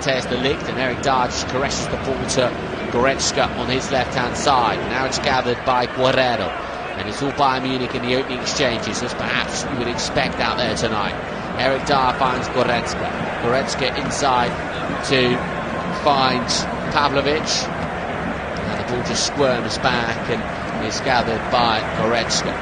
Matthäus de Ligt, and Eric Dyer just caresses the ball to Goretzka on his left-hand side. Now it's gathered by Guerrero, and it's all Bayern Munich in the opening exchanges, as perhaps you would expect out there tonight. Eric Dyer finds Goretzka. Goretzka inside to find Pavlovic, and the ball just squirms back and is gathered by Goretzka.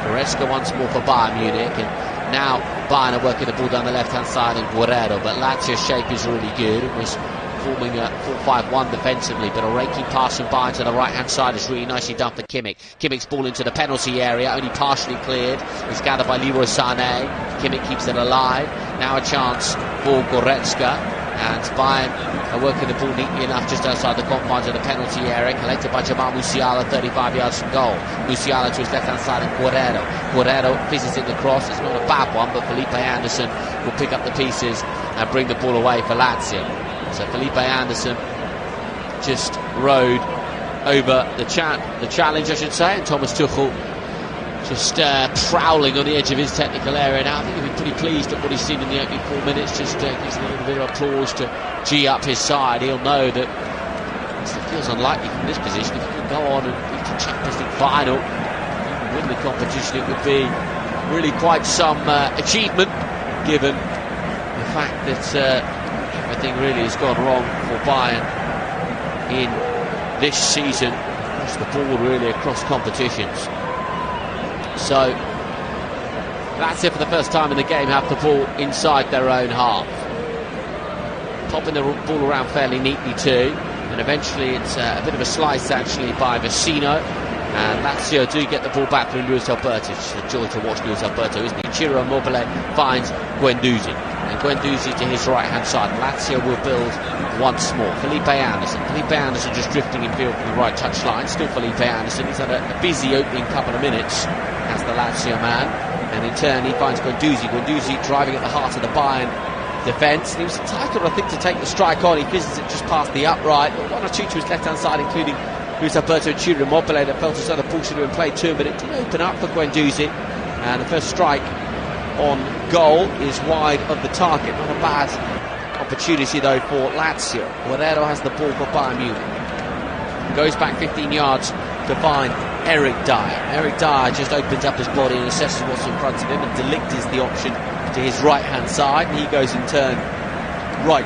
Goretzka once more for Bayern Munich, and now Bayern are working the ball down the left-hand side and Guerrero, but Lazio's shape is really good. It was forming a 4-5-1 defensively, but a raking pass from Bayern to the right-hand side is really nicely done for Kimmich. Kimmich's ball into the penalty area, only partially cleared. It's gathered by Leroy Sané. Kimmich keeps it alive. Now a chance for Goretzka, and Bayern are working the ball neatly enough just outside the confines of the penalty area, collected by Jamal Musiala 35 yards from goal. Musiala to his left-hand side and Guerrero fizzes in the cross. It's not a bad one, but Felipe Anderson will pick up the pieces and bring the ball away for Lazio. So Felipe Anderson just rode over the challenge, I should say, and Thomas Tuchel just prowling on the edge of his technical area now. I think he'll be pretty pleased at what he's seen in the opening 4 minutes. Just gives him a little bit of applause to G up his side. He'll know that it feels unlikely from this position. If he can go on and reach the Champions League final, win the competition, it would be really quite some achievement, given the fact that everything really has gone wrong for Bayern in this season, across the board really, across competitions. So Lazio for the first time in the game have the ball inside their own half, popping the ball around fairly neatly too, and eventually it's a bit of a slice actually by Vecino, and Lazio do get the ball back through Luis Alberto. It's a joy to watch Luis Alberto, isn't it? Ciro Immobile finds Guendouzi, and Guendouzi to his right hand side. Lazio will build once more. Felipe Anderson just drifting in field from the right touchline. Still Felipe Anderson. He's had a busy opening couple of minutes as the Lazio man, and in turn he finds Guendouzi driving at the heart of the Bayern defence, and he was entitled, I think, to take the strike on. He fizzes it just past the upright, but one or two to his left hand side, including Luis Alberto and Ciro Immobile, that felt as though the ball should have been played to him, but it did open up for Guendouzi, and the first strike on goal is wide of the target. Not a bad opportunity though for Lazio. Guerrero has the ball for Bayern Munich, goes back 15 yards to find Eric Dyer. Eric Dyer just opens up his body and assesses what's in front of him, and De Ligt is the option to his right hand side, and he goes in turn right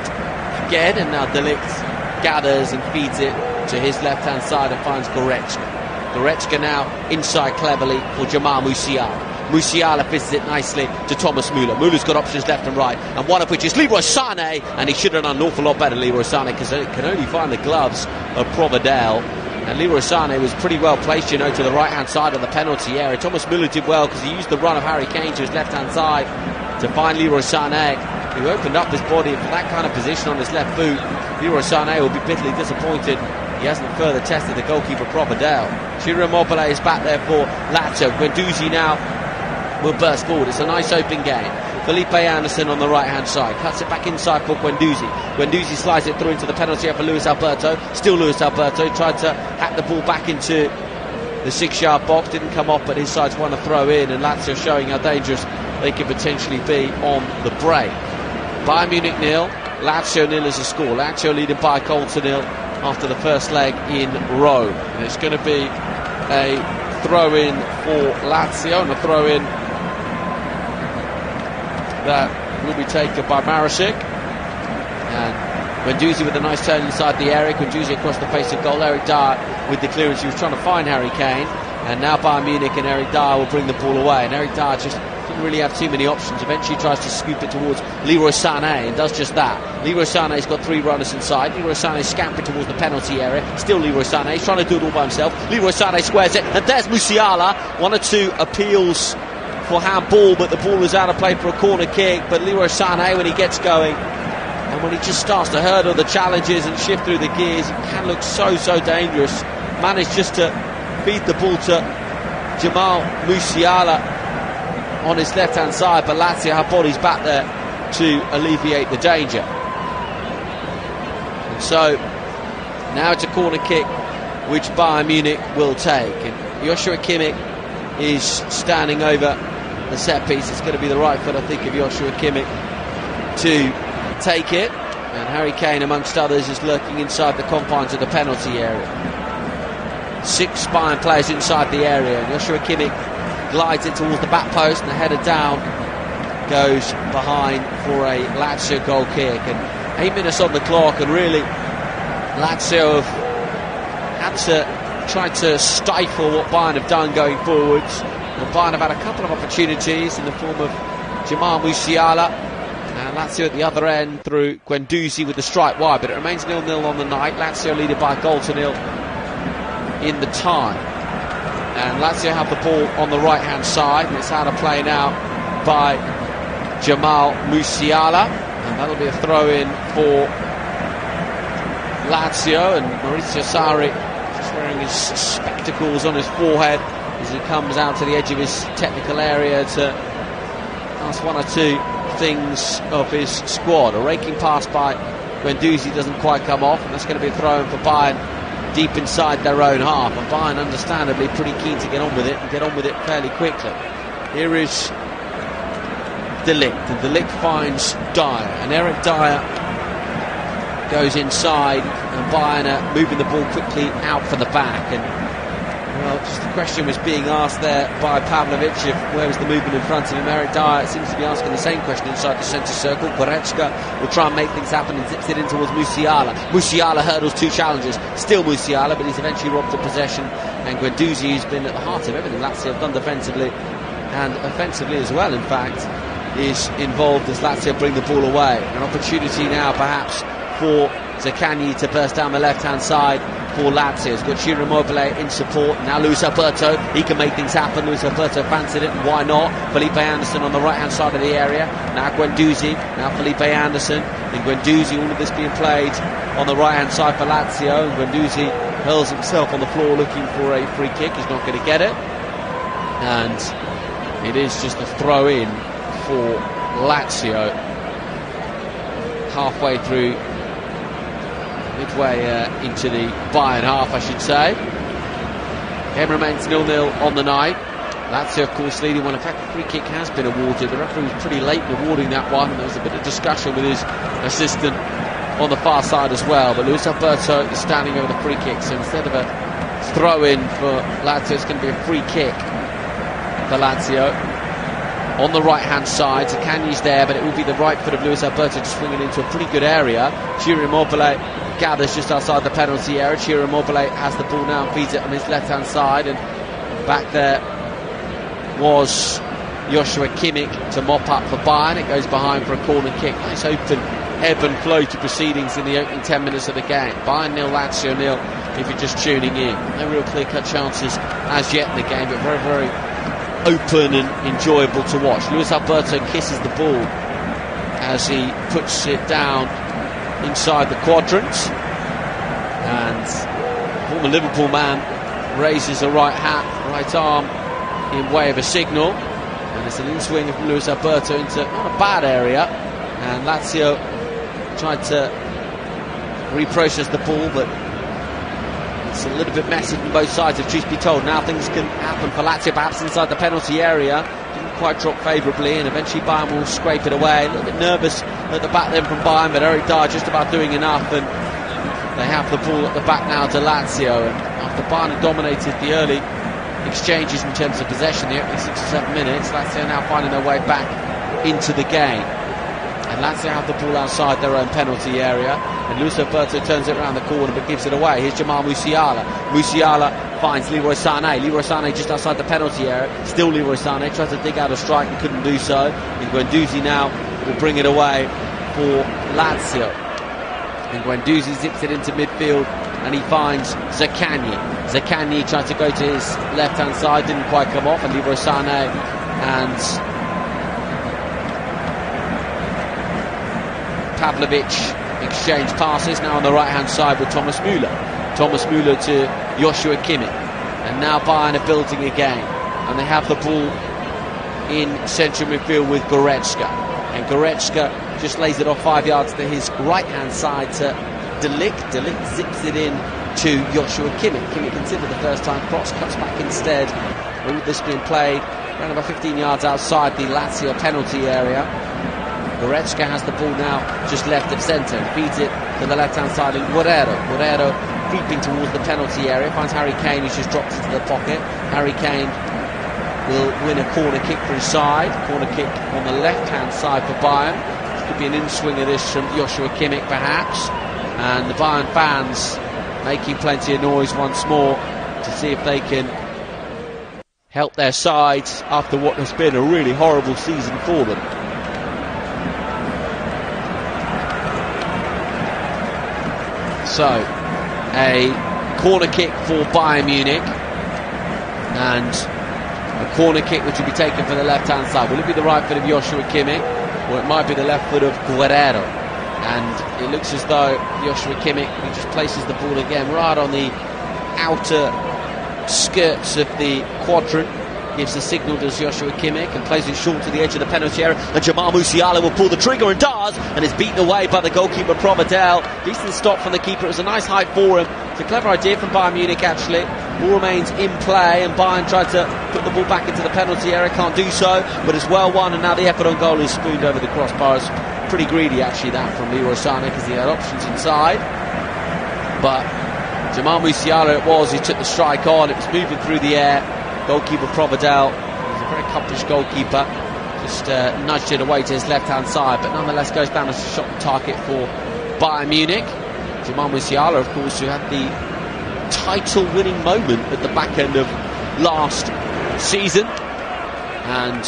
again, and now De Ligt gathers and feeds it to his left hand side and finds Goretzka now inside cleverly for Jamal Musiala. Musiala fizzes it nicely to Thomas Müller. Müller's got options left and right, and one of which is Leroy Sané, and he should have done an awful lot better, Leroy Sané, because he can only find the gloves of Provedel. And Leroy Sané was pretty well placed, you know, to the right hand side of the penalty area. Thomas Müller did well because he used the run of Harry Kane to his left hand side to find Leroy Sané, who opened up his body for that kind of position on his left boot. Leroy Sané will be bitterly disappointed he hasn't further tested the goalkeeper Provedel. Ciro Immobile is back there for Lazio. Guendouzi now will burst forward. It's a nice open game. Felipe Anderson on the right hand side cuts it back inside for Guendouzi. Guendouzi slides it through into the penalty area for Luis Alberto. Still Luis Alberto tried to hack the ball back into the 6-yard box, didn't come off, but his side's won a throw in, and Lazio showing how dangerous they could potentially be on the break. Bayern Munich 0, Lazio 0 is a score. Lazio leading by a goal to 0 after the first leg in Rome, and it's going to be a throw in for Lazio, and a throw in that will be taken by Marasic, and Guendouzi with a nice turn inside the area. Guendouzi across the face of goal. Eric Dyer with the clearance. He was trying to find Harry Kane, and now Bayern Munich and Eric Dyer will bring the ball away, and Eric Dyer just didn't really have too many options. Eventually tries to scoop it towards Leroy Sané and does just that. Leroy Sané's got 3 runners inside. Leroy Sané scampering towards the penalty area. Still Leroy Sané, he's trying to do it all by himself. Leroy Sané squares it, and there's Musiala. 1 or 2 appeals for handball, but the ball is out of play for a corner kick. But Leroy Sané, when he gets going and when he just starts to hurdle the challenges and shift through the gears, he can look so dangerous. Managed just to feed the ball to Jamal Musiala on his left hand side, but Lazio have bodies back there to alleviate the danger. And so now it's a corner kick which Bayern Munich will take, and Joshua Kimmich is standing over the set piece. It's going to be the right foot, I think, of Joshua Kimmich to take it. And Harry Kane, amongst others, is lurking inside the confines of the penalty area. 6 Bayern players inside the area, and Joshua Kimmich glides it towards the back post, and the header down goes behind for a Lazio goal kick. And 8 minutes on the clock, and really Lazio have had to try to stifle what Bayern have done going forwards. And Bayern have had a couple of opportunities in the form of Jamal Musiala, and Lazio at the other end through Guendouzi with the strike wide, but it remains 0-0 on the night. Lazio leading by a goal to nil in the time, and Lazio have the ball on the right hand side, and it's out of play now by Jamal Musiala, and that'll be a throw in for Lazio. And Maurizio Sarri just wearing his spectacles on his forehead as he comes out to the edge of his technical area to ask one or two things of his squad. A raking pass by Guendouzi doesn't quite come off, and that's going to be a throw in for Bayern deep inside their own half, and Bayern understandably pretty keen to get on with it and get on with it fairly quickly. Here is De Ligt, and De Ligt finds Dyer, and Eric Dyer goes inside, and Bayern are moving the ball quickly out from the back. And well, just the question was being asked there by Pavlovic if where was the movement in front of him. Eric Dyer seems to be asking the same question inside the centre circle. Goretzka will try and make things happen and zips it in towards Musiala. Musiala hurdles 2 challengers, still Musiala, but he's eventually robbed of possession. And Guendouzi, who's been at the heart of everything Lazio have done defensively and offensively as well, in fact, is involved as Lazio bring the ball away. An opportunity now perhaps for Zaccagni to burst down the left-hand side for Lazio. He's got Ciro Immobile in support. Now Luis Alberto, he can make things happen. Luis Alberto fancied it, and why not? Felipe Anderson on the right-hand side of the area. Now Guendouzi, now Felipe Anderson. And Guendouzi, all of this being played on the right-hand side for Lazio. And Guendouzi hurls himself on the floor looking for a free kick. He's not going to get it. And it is just a throw-in for Lazio. Halfway through, midway into the Bayern half, I should say. Game remains 0-0 on the night. Lazio, of course, leading one. In fact, the free kick has been awarded. The referee was pretty late in awarding that one, and there was a bit of discussion with his assistant on the far side as well. But Luis Alberto is standing over the free kick, so instead of a throw-in for Lazio, it's going to be a free kick for Lazio. On the right-hand side, Zaccagni's there, but it will be the right foot of Luis Alberto just swinging into a pretty good area. Ciro Immobile gathers just outside the penalty area. Ciro Immobile has the ball now and feeds it on his left-hand side, and back there was Joshua Kimmich to mop up for Bayern. It goes behind for a corner kick. Nice open ebb and flow to proceedings in the opening 10 minutes of the game. Bayern 0, Lazio 0 if you're just tuning in. No real clear-cut chances as yet in the game, but very, very open and enjoyable to watch. Luis Alberto kisses the ball as he puts it down inside the quadrant, and former Liverpool man raises a right arm in way of a signal, and it's an in-swing of Luis Alberto into not a bad area, and Lazio tried to reprocess the ball, but it's a little bit messy from both sides, if truth be told. Now things can happen for Lazio, perhaps inside the penalty area. Didn't quite drop favourably, and eventually Bayern will scrape it away. A little bit nervous at the back then from Bayern, but Eric Dyer just about doing enough, and they have the ball at the back now to Lazio. And after Bayern had dominated the early exchanges in terms of possession, the opening 6 or 7 minutes, Lazio now finding their way back into the game. And Lazio have the ball outside their own penalty area, and Luis Alberto turns it around the corner but gives it away. Here's Jamal Musiala. Musiala finds Leroy Sané. Leroy Sané just outside the penalty area. Still Leroy Sané tried to dig out a strike and couldn't do so. And Guendouzi now will bring it away for Lazio. And Guendouzi zips it into midfield, and he finds Zaccagni. Zaccagni tried to go to his left-hand side, didn't quite come off, and Leroy Sané and Pavlovic exchange passes now on the right-hand side with Thomas Müller. Thomas Müller to Joshua Kimmich. And now Bayern are building again, and they have the ball in central midfield with Goretzka. And Goretzka just lays it off 5 yards to his right-hand side to De Ligt. De Ligt zips it in to Joshua Kimmich. Kimmich considered the first-time cross, cuts back instead. All this being played around about 15 yards outside the Lazio penalty area. Goretzka has the ball now, just left of centre, feeds it to the left-hand side, and Guerrero creeping towards the penalty area, finds Harry Kane, who's just dropped into the pocket. Harry Kane will win a corner kick for his side, corner kick on the left-hand side for Bayern. Could be an in-swing of this from Joshua Kimmich, perhaps, and the Bayern fans making plenty of noise once more to see if they can help their sides after what has been a really horrible season for them. So, a corner kick for Bayern Munich, and a corner kick which will be taken from the left-hand side. Will it be the right foot of Joshua Kimmich, or it might be the left foot of Guerrero? And it looks as though Joshua Kimmich, he just places the ball again right on the outer skirts of the quadrant, gives the signal to Joshua Kimmich and plays it short to the edge of the penalty area, and Jamal Musiala will pull the trigger and does, and is beaten away by the goalkeeper Provedel. Decent stop from the keeper. It was a nice height for him. It's a clever idea from Bayern Munich, actually. Ball remains in play, and Bayern tried to put the ball back into the penalty area, can't do so, but it's well won, and now the effort on goal is spooned over the crossbar. It's pretty greedy, actually, that from Leroy Sané, because he had options inside, but Jamal Musiala it was, he took the strike on, it was moving through the air. Goalkeeper Provedel, he's a very accomplished goalkeeper, just nudged it away to his left-hand side, but nonetheless goes down as a shot on target for Bayern Munich. Jamal Musiala, of course, who had the title-winning moment at the back end of last season, and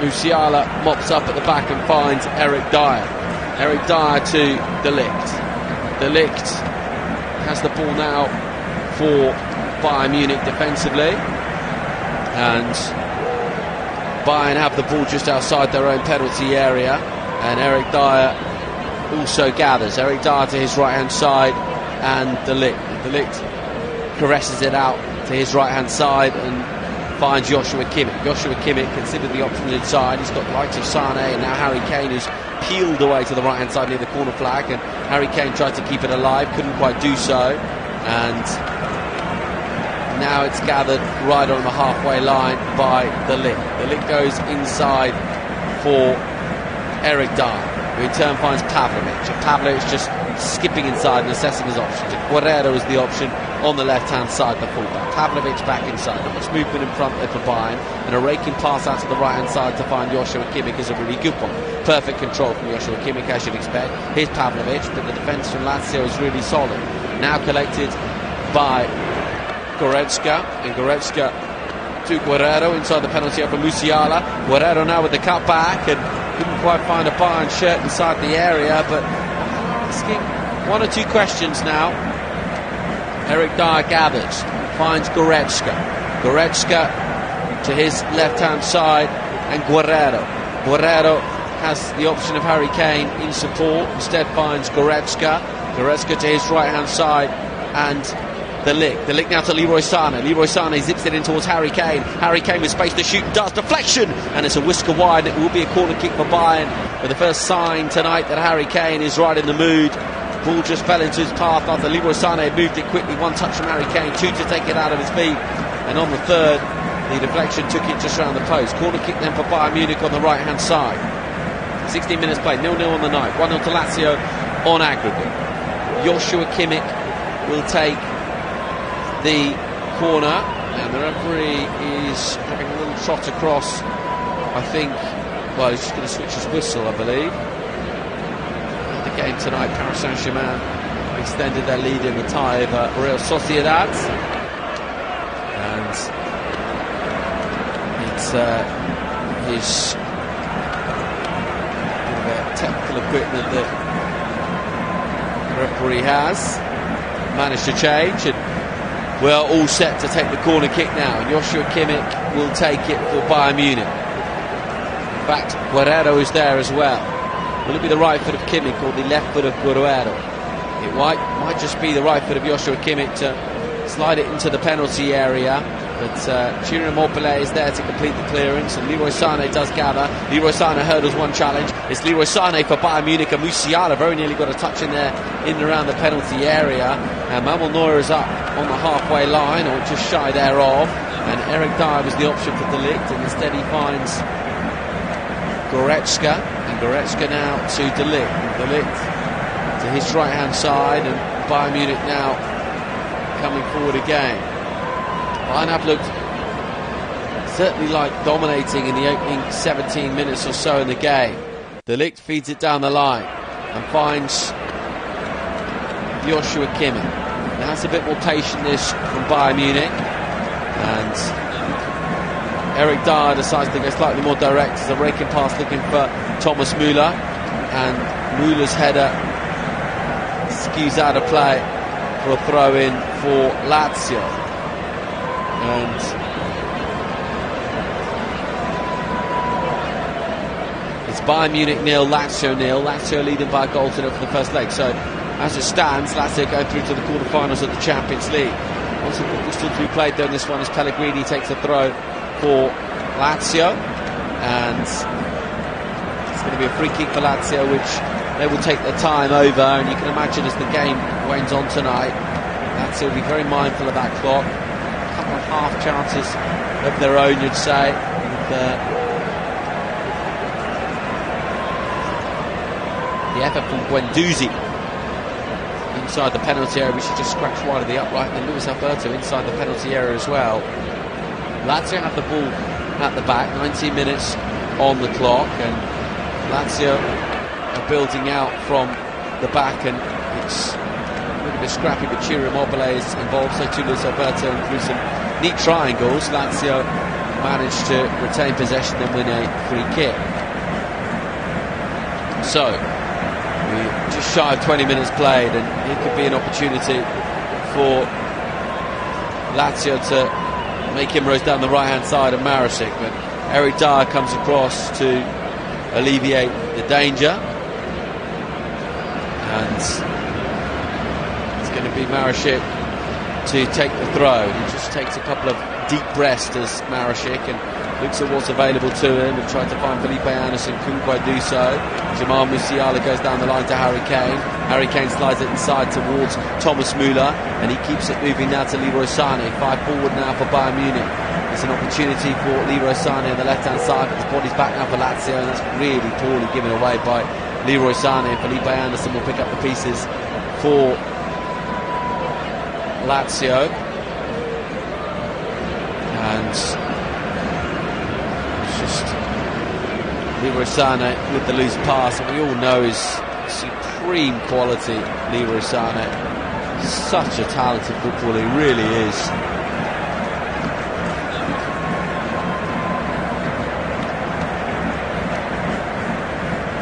Musiala mops up at the back and finds Eric Dyer. Eric Dyer to De Ligt. De Ligt has the ball now for Bayern Munich defensively, and Bayern have the ball just outside their own penalty area, and Eric Dyer also gathers. Eric Dyer to his right hand side, and De Ligt. De Ligt caresses it out to his right hand side and finds Joshua Kimmich. Joshua Kimmich considered the option inside. He's got the likes of Sané and now Harry Kane, who's peeled away to the right hand side near the corner flag, and Harry Kane tried to keep it alive, couldn't quite do so, and now it's gathered right on the halfway line by De Ligt. De Ligt goes inside for Eric Dyer, who in turn finds Pavlovic. And Pavlovic just skipping inside and assessing his options. Guerrero is the option on the left-hand side, the fullback. Pavlovic back inside. Not much movement in front there for Bayern, and a raking pass out to the right-hand side to find Joshua Kimmich is a really good one. Perfect control from Joshua Kimmich, as you'd expect. Here's Pavlovic, but the defence from Lazio is really solid. Now collected by Goretzka, and Goretzka to Guerrero inside the penalty area for Musiala. Guerrero now with the cut back, and couldn't quite find a Bayern shirt inside the area, but asking one or two questions now. Eric Dyer gathers, finds Goretzka. Goretzka to his left-hand side, and Guerrero. Guerrero has the option of Harry Kane in support, instead finds Goretzka. Goretzka to his right-hand side, and De Ligt. De Ligt now to Leroy Sané. Leroy Sané zips it in towards Harry Kane. Harry Kane with space to shoot and does. Deflection! And it's a whisker wide. It will be a corner kick for Bayern, with the first sign tonight that Harry Kane is right in the mood. Ball just fell into his path after Leroy Sané moved it quickly. One touch from Harry Kane, two to take it out of his feet. And on the third, the deflection took it just around the post. Corner kick then for Bayern Munich on the right-hand side. 16 minutes played, 0-0 on the night. 1-0 to Lazio on aggregate. Joshua Kimmich will take the corner, and the referee is having a little trot across, I think. Well, he's just going to switch his whistle, I believe. The game tonight, Paris Saint-Germain extended their lead in the tie over Real Sociedad, and it's his technical equipment that the referee has managed to change, and we're all set to take the corner kick now, and Joshua Kimmich will take it for Bayern Munich. In fact, Guerrero is there as well. Will it be the right foot of Kimmich or the left foot of Guerrero? It might just be the right foot of Joshua Kimmich to slide it into the penalty area, but Ciro Immobile is there to complete the clearance, and Leroy Sané does gather. Leroy Sané hurdles one challenge. It's Leroy Sané for Bayern Munich, and Musiala very nearly got a touch in there, in and around the penalty area. And Manuel Neuer is up on the halfway line, or just shy thereof, and Eric Dyer was the option for De Ligt, and instead he finds Goretzka, and Goretzka now to De Ligt, and De Ligt to his right hand side, and Bayern Munich now coming forward again. Bayern have looked certainly like dominating in the opening 17 minutes or so in the game. De Ligt feeds it down the line and finds Joshua Kimmich. Now that's a bit more patientness from Bayern Munich, and Eric Dyer decides to go slightly more direct as a raking pass looking for Thomas Müller, and Müller's header skews out of play for a throw in for Lazio. And it's Bayern Munich 0, Lazio 0. Lazio leading by a goal to 0 for the first leg. So as it stands, Lazio go through to the quarter-finals of the Champions League. Also, football still to be played though in this one as Pellegrini takes a throw for Lazio, and it's going to be a free kick for Lazio, which they will take their time over. And you can imagine as the game wanes on tonight, Lazio will be very mindful of that clock. A couple of half chances of their own, you'd say, with the effort from Guendouzi inside the penalty area, which he just scratched wide of the upright, and then Luis Alberto inside the penalty area as well. Lazio have the ball at the back, 19 minutes on the clock, and Lazio are building out from the back, and it's a little bit scrappy, but Ciro Immobile is involved, so too Luis Alberto, and through some neat triangles, Lazio managed to retain possession and win a free kick. So we're just shy of 20 minutes played, and it could be an opportunity for Lazio to make inroads down the right hand side of Marasic, but Eric Dyer comes across to alleviate the danger, and it's going to be Marasic to take the throw. He just takes a couple of deep breaths as Marasic, and looks at what's available to him and tries to find Felipe Anderson, couldn't quite do so. Jamal Musiala goes down the line to Harry Kane. Harry Kane slides it inside towards Thomas Müller, and he keeps it moving now to Leroy Sané. 5 forward now for Bayern Munich. It's an opportunity for Leroy Sané on the left hand side, but his body's back now for Lazio, and that's really poorly given away by Leroy Sané. Felipe Anderson will pick up the pieces for Lazio, and Leroy Sané with the loose pass, and we all know his supreme quality. Leroy Sané, such a talented footballer, he really is.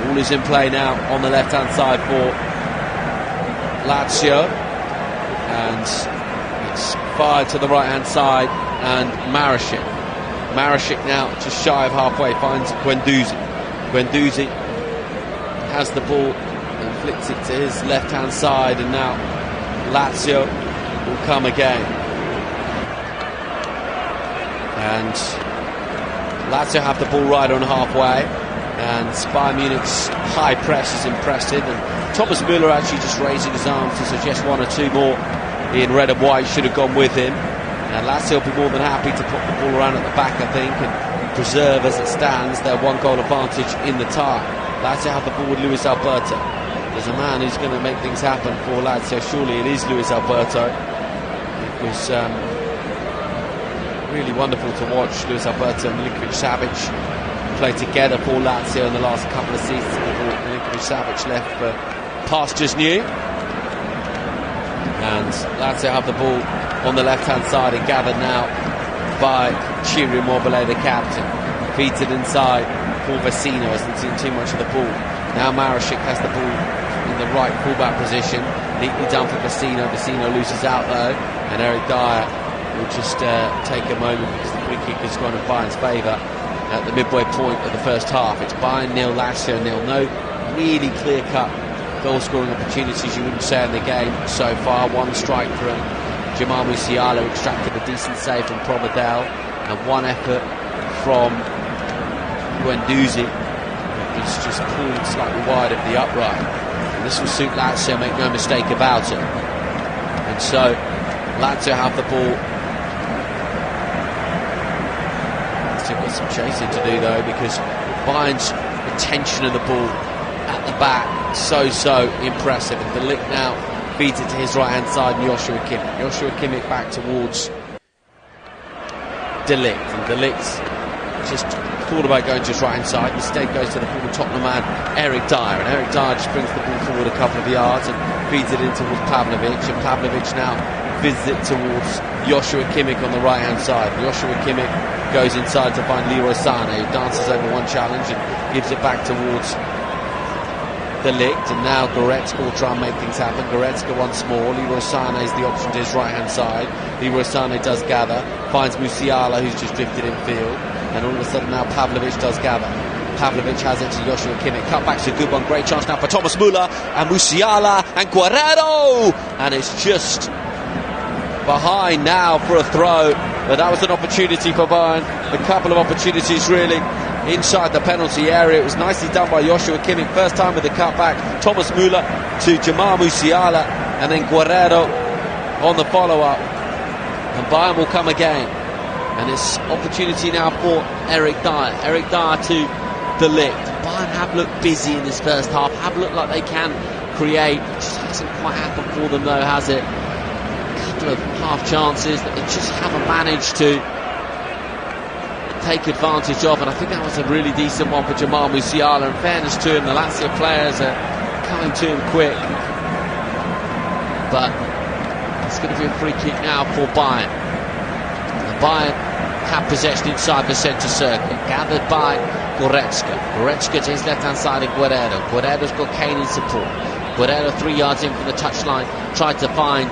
Ball is in play now on the left hand side for Lazio, and it's fired to the right hand side, and Marasic now just shy of halfway finds Guendouzi. Guendouzi has the ball and flicks it to his left hand side, and now Lazio will come again, and Lazio have the ball right on halfway, and Bayern Munich's high press is impressive, and Thomas Müller actually just raising his arms to suggest one or two more in red and white should have gone with him. And Lazio will be more than happy to put the ball around at the back, I think, and preserve, as it stands, their 1-goal advantage in the tie. Lazio have the ball with Luis Alberto. There's a man who's going to make things happen for Lazio. Surely it is Luis Alberto. It was really wonderful to watch Luis Alberto and Milinkovic-Savic play together for Lazio in the last couple of seasons before Milinkovic-Savic left for pastures new. And Lazio have the ball on the left hand side and gathered now by Ciro Immobile, the captain. Feeds it inside for Vecino, hasn't seen too much of the ball. Now Marasic has the ball in the right fullback position, neatly done for Vecino. Vecino loses out though, and Eric Dyer will just take a moment, because the free kick has gone in Bayern's favour at the midway point of the first half. It's Bayern 0, Lazio 0. No really clear-cut goal-scoring opportunities, you wouldn't say, in the game so far. One strike from Jamal Musiala, who extracted a decent save from Provedel, and one effort from Guendouzi, who was just pulled slightly wide of the upright. And this will suit Lazio, make no mistake about it. And so Lazio have the ball some chasing to do though, because Bayern's retention of the ball at the back so impressive. And De Ligt now feeds it to his right hand side, and Joshua Kimmich back towards De Ligt, and De Ligt's just thought about going to his right hand side. Instead goes to the former Tottenham man Eric Dyer, and Eric Dyer just brings the ball forward a couple of yards and feeds it in towards Pavlovic, and Pavlovic now visits it towards Joshua Kimmich on the right hand side. Joshua Kimmich goes inside to find Leroy Sané, who dances over one challenge and gives it back towards De Ligt, and now Goretzka will try and make things happen. Goretzka once more. Leroy Sané is the option to his right hand side. Leroy Sané does gather, finds Musiala, who's just drifted in field, and all of a sudden now Pavlovic does gather. Pavlovic has it to Joshua Kimmich. Cutback's a good one, great chance now for Thomas Müller and Musiala and Guerrero, and it's just behind now for a throw. But that was an opportunity for Bayern. A couple of opportunities really inside the penalty area. It was nicely done by Joshua Kimmich. First time with the cutback. Thomas Müller to Jamal Musiala, and then Guerrero on the follow-up. And Bayern will come again. And it's opportunity now for Eric Dyer. Eric Dyer to De Ligt. Bayern have looked busy in this first half. Have looked like they can create. It just hasn't quite happened for them though, has it? A couple of half chances that they just haven't managed to take advantage of, and I think that was a really decent one for Jamal Musiala. In fairness to him, the Lazio players are coming to him quick, but it's going to be a free kick now for Bayern. And Bayern have possession inside the centre circle, gathered by Goretzka. Goretzka to his left hand side of Guerrero. Guerrero's got Kane in support. Guerrero 3 yards in from the touchline, tried to find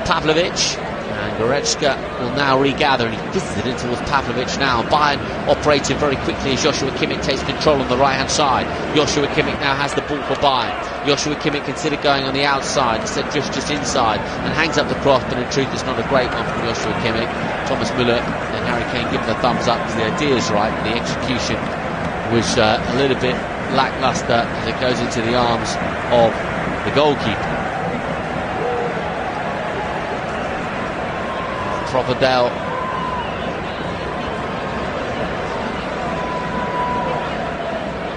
Pavlovic, and Goretzka will now regather, and he visits it in towards Pavlovic now. Bayern operating very quickly as Joshua Kimmich takes control on the right hand side. Joshua Kimmich now has the ball for Bayern. Joshua Kimmich considered going on the outside, instead just inside, and hangs up the cross, but in truth it's not a great one from Joshua Kimmich. Thomas Müller and Harry Kane give him a thumbs up because the idea is right, but the execution was a little bit lacklustre as it goes into the arms of the goalkeeper. Providel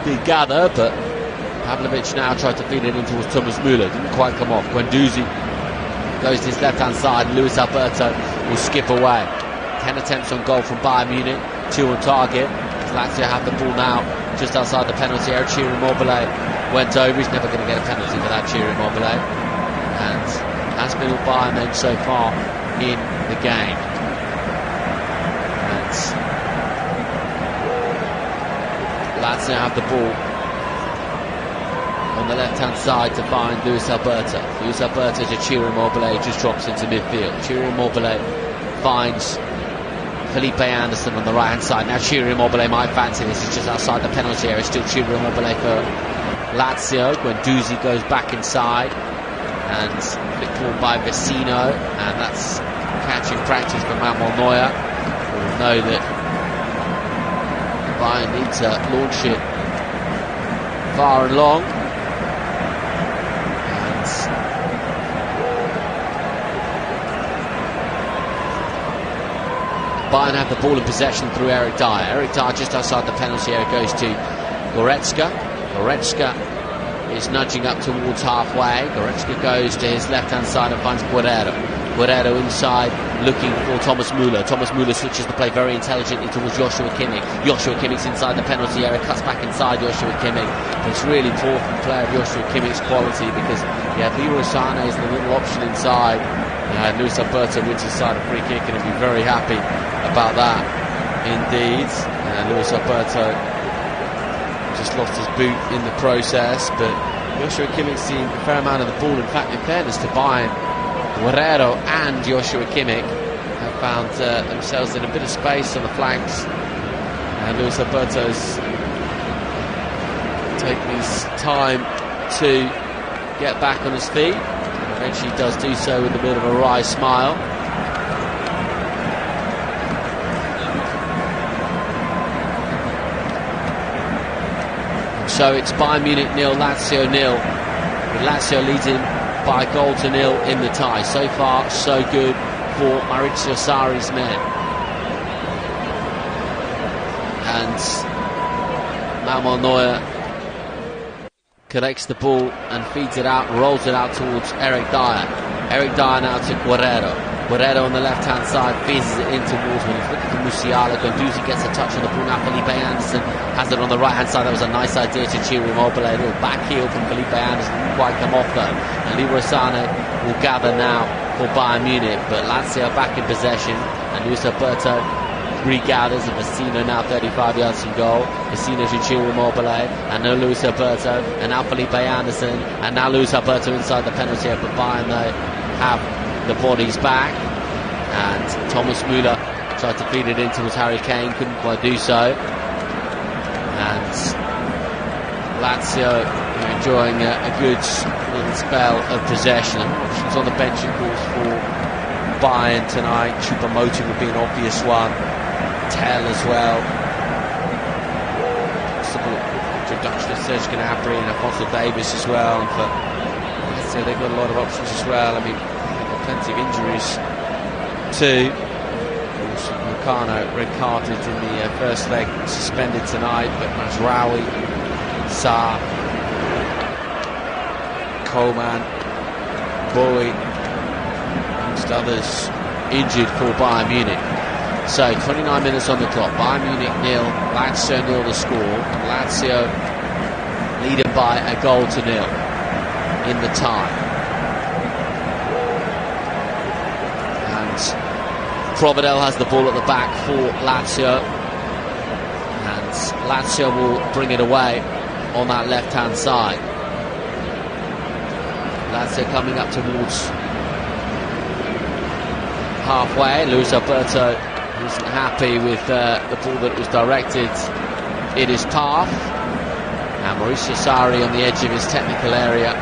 did gather, but Pavlovic now tried to feed it in towards Thomas Müller, didn't quite come off. Guendouzi goes to his left hand side, Luis Alberto will skip away. 10 attempts on goal from Bayern Munich, 2 on target. Lazio have the ball now just outside the penalty area. Ciro Immobile went over, he's never going to get a penalty for that, Ciro Immobile, and that's been all Bayern men so far in the game. And Lazio have the ball on the left hand side to find Luis Alberto. Luis Alberto to Ciro Immobile, just drops into midfield. Ciro Immobile finds Felipe Anderson on the right hand side. Now Ciro Immobile might fancy this, is just outside the penalty area. Still Ciro Immobile for Lazio. Guendouzi goes back inside and flicked forward by Vecino, and that's catching practice for Manuel Neuer. We'll know that Bayern need to launch it far and long. And Bayern have the ball in possession through Eric Dyer. Eric Dyer just outside the penalty area goes to Goretzka. Goretzka is nudging up towards halfway. Goretzka goes to his left hand side and finds Guerrero. Guerrero inside looking for Thomas Müller. Thomas Müller switches the play very intelligently towards Joshua Kimmich. Joshua Kimmich's inside the penalty area, cuts back inside Joshua Kimmich. But it's really poor from player of Joshua Kimmich's quality, because Leroy Sané is the little option inside. Luis Alberto wins his side a free kick, and he'll be very happy about that indeed. Luis Alberto just lost his boot in the process, but Joshua Kimmich's seen a fair amount of the ball. In fact, in fairness to Bayern, Guerrero and Joshua Kimmich have found themselves in a bit of space on the flanks, and Luis Alberto's taking his time to get back on his feet. Eventually does do so with a bit of a wry smile. So it's Bayern Munich 0, Lazio 0, with Lazio leading by a goal to 0 in the tie. So far, so good for Maurizio Sarri's men. And Manuel Neuer collects the ball and feeds it out, rolls it out towards Eric Dyer. Eric Dyer now to Guerrero. Guerrero on the left-hand side feeds it in towards when he's looking for Musiala. Guendouzi gets a touch on the ball. Now Felipe Anderson has it on the right-hand side. That was a nice idea to Ciro Immobile. A little back heel from Felipe Anderson. Didn't quite come off though. And Leroy Sané will gather now for Bayern Munich. But Lazio back in possession. And Luis Alberto regathers, and Vecino now 35 yards from goal. Vecino to Ciro Immobile, and now Luis Alberto, and now Felipe Anderson, and now Luis Alberto inside the penalty area. But Bayern they have the bodies back, and Thomas Müller tried to feed it in towards Harry Kane, couldn't quite do so. And Lazio enjoying a good little spell of possession. Options on the bench, of course, for Bayern tonight. Choupo-Moting would be an obvious one. Tell as well. Possible introduction of Serge Gnabry and Alphonso Davies as well. And for so they've got a lot of options as well. I mean, they've got plenty of injuries too. Also, Meccano red-carded in the first leg, suspended tonight. But Mazraoui, Sarr, Coleman, Bowie, amongst others, injured for Bayern Munich. So 29 minutes on the clock. Bayern Munich 0, Lazio 0 to score. And Lazio leading by a goal to 0 in the tie. And Provedel has the ball at the back for Lazio. And Lazio will bring it away on that left-hand side. Lazio coming up towards halfway. Luis Alberto wasn't happy with the ball that was directed in his path. And Mauricio Sarri on the edge of his technical area,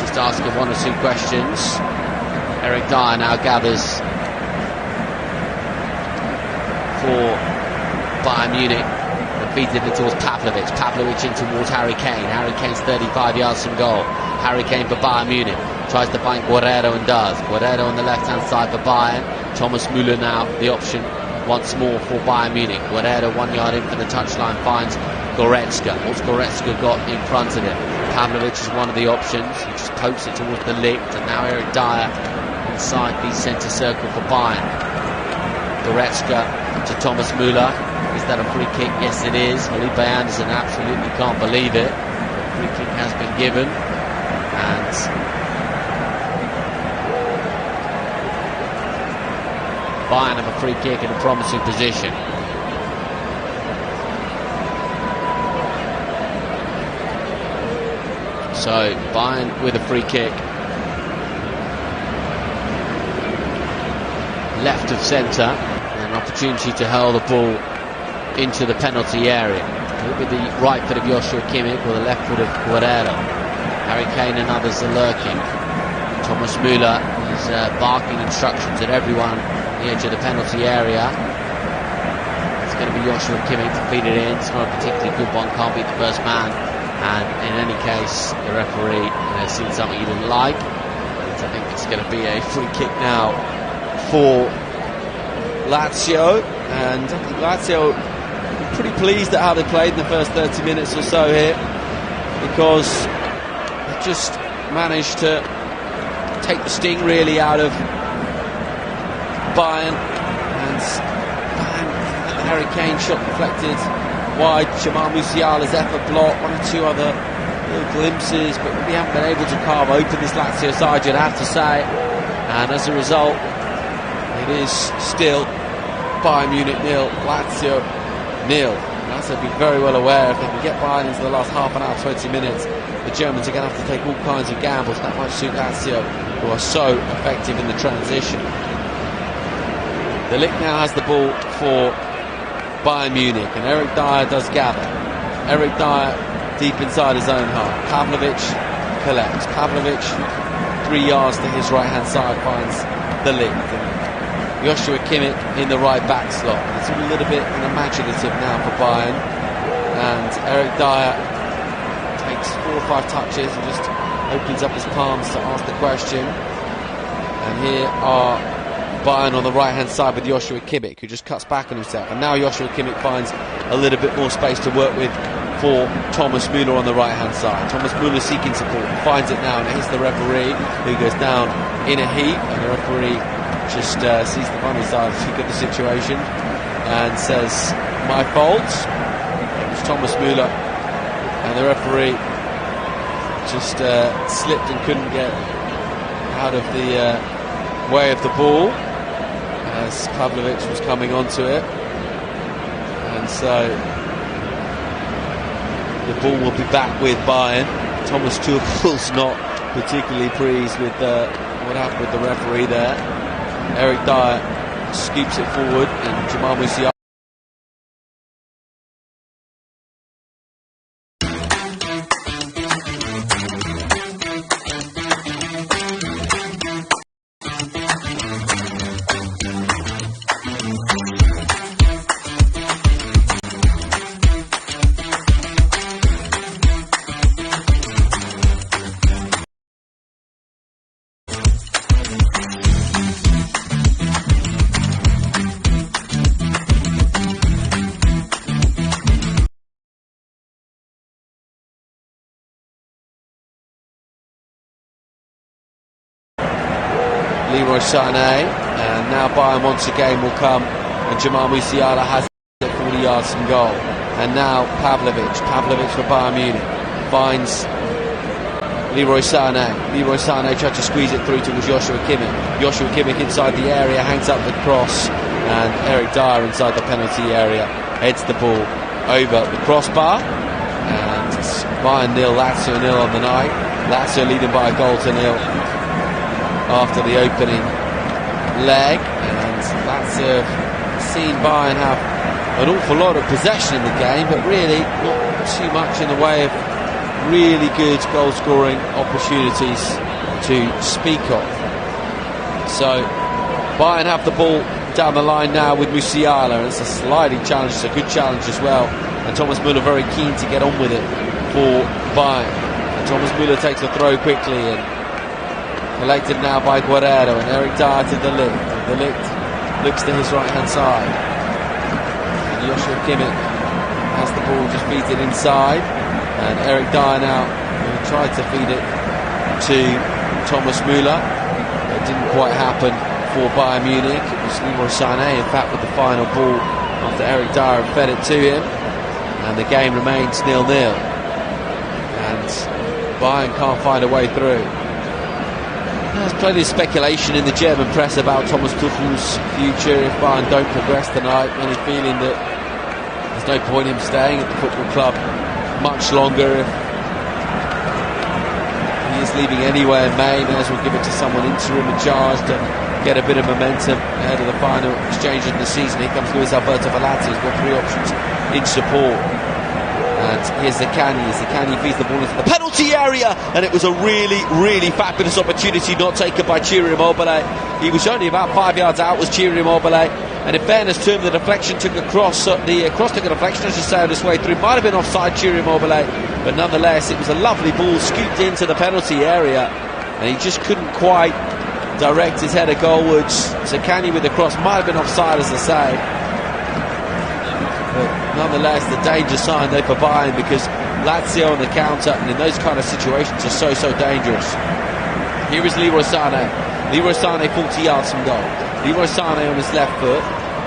just asking one or two questions. Eric Dyer now gathers for Bayern Munich and feeds it in towards Pavlovic. Pavlovic in towards Harry Kane. Harry Kane's 35 yards from goal. Harry Kane for Bayern Munich. Tries to find Guerrero and does. Guerrero on the left-hand side for Bayern. Thomas Müller now the option once more for Bayern Munich. Guerrero 1 yard in for the touchline, finds Goretzka. What's Goretzka got in front of him? Pavlovic is one of the options. He just pokes it towards the Ligt, and now Eric Dyer inside the centre circle for Bayern. Goretzka to Thomas Müller. Is that a free kick? Yes, it is. Felipe Anderson absolutely can't believe it. The free kick has been given, and Bayern have a free kick in a promising position. So Bayern with a free kick, left of centre, and an opportunity to hurl the ball into the penalty area. With the right foot of Joshua Kimmich or the left foot of Guerrero. Harry Kane and others are lurking. Thomas Müller is barking instructions at everyone on the edge of the penalty area. It's going to be Joshua Kimmich to feed it in. It's not a particularly good one, can't beat the first man. And in any case, the referee has seen something he didn't like. And I think it's going to be a free kick now for Lazio. And I think Lazio are pretty pleased at how they played in the first 30 minutes or so here, because they just managed to take the sting really out of Bayern. And the Harry Kane shot deflected wide. Jamal Musiala's effort blocked, one or two other little glimpses, but we haven't been able to carve open this Lazio side, you'd have to say. And as a result, it is still Bayern Munich 0, Lazio 0. Lazio will be very well aware if they can get Bayern into the last half an hour, 20 minutes, the Germans are going to have to take all kinds of gambles. That might suit Lazio, who are so effective in the transition. The Ligt now has the ball for Bayern Munich, and Eric Dyer does gather. Eric Dyer deep inside his own half. Pavlovic collects. Pavlovic 3 yards to his right hand side finds the Ligt. Joshua Kimmich in the right back slot. It's a little bit unimaginative now for Bayern, and Eric Dyer takes 4 or 5 touches and just opens up his palms to ask the question. And here are Bayern on the right hand side with Joshua Kimmich, who just cuts back on himself, and now Joshua Kimmich finds a little bit more space to work with for Thomas Müller on the right hand side. Thomas Müller seeking support, finds it now, and it hits the referee, who goes down in a heap, and the referee just sees the funny side of the situation and says, my fault. It was Thomas Müller, and the referee just slipped and couldn't get out of the way of the ball as Pavlovic was coming onto it, and so the ball will be back with Bayern. Thomas Tuchel's not particularly pleased with what happened with the referee there. Eric Dyer scoops it forward, and Jamal Musiala Leroy Sané, and now Bayern once again will come, and Jamal Musiala has it 40 yards from goal. And now Pavlovic for Bayern Munich finds Leroy Sané. Leroy Sané tried to squeeze it through towards Joshua Kimmich. Joshua Kimmich inside the area, hangs up the cross, and Eric Dyer inside the penalty area heads the ball over the crossbar, and it's Bayern 0, Lazio 0 on the night. Lazio leading by a goal to 0 after the opening leg, and Lazio have seen Bayern have an awful lot of possession in the game, but really not too much in the way of really good goal scoring opportunities to speak of. So Bayern have the ball down the line now with Musiala, and it's a sliding challenge, it's a good challenge as well, and Thomas Müller very keen to get on with it for Bayern. And Thomas Müller takes a throw quickly, and collected now by Guerrero, and Eric Dyer to De Ligt. De Ligt looks to his right hand side, and Joshua Kimmich has the ball, just feeds it inside, and Eric Dyer now tried to feed it to Thomas Müller. It didn't quite happen for Bayern Munich. It was Leroy Sané, in fact, with the final ball after Eric Dyer had fed it to him, and the game remains 0-0, and Bayern can't find a way through. There's plenty of speculation in the German press about Thomas Tuchel's future if Bayern don't progress tonight. Many feeling that there's no point in him staying at the football club much longer. If he is leaving anyway in May, may as well give it to someone interim in charge to get a bit of momentum ahead of the final exchange of the season. Here comes Luis Alberto Verratti. He's got 3 options in support. And here's Zaccagni. Zaccagni feeds the ball into the penalty area, and it was a really, really fabulous opportunity not taken by Ciro Immobile. He was only about 5 yards out, was Ciro Immobile, and in fairness to him, the deflection took a cross. The cross took a deflection, as you say, on its way through. Might have been offside, Ciro Immobile, but nonetheless, it was a lovely ball scooped into the penalty area, and he just couldn't quite direct his header goalwards. Zaccagni with the cross might have been offside, as I say. But nonetheless, the danger sign there for Bayern, because Lazio on the counter and in those kind of situations are so dangerous. Here is Leroy Sané. Leroy Sané 40 yards from goal. Leroy Sané on his left foot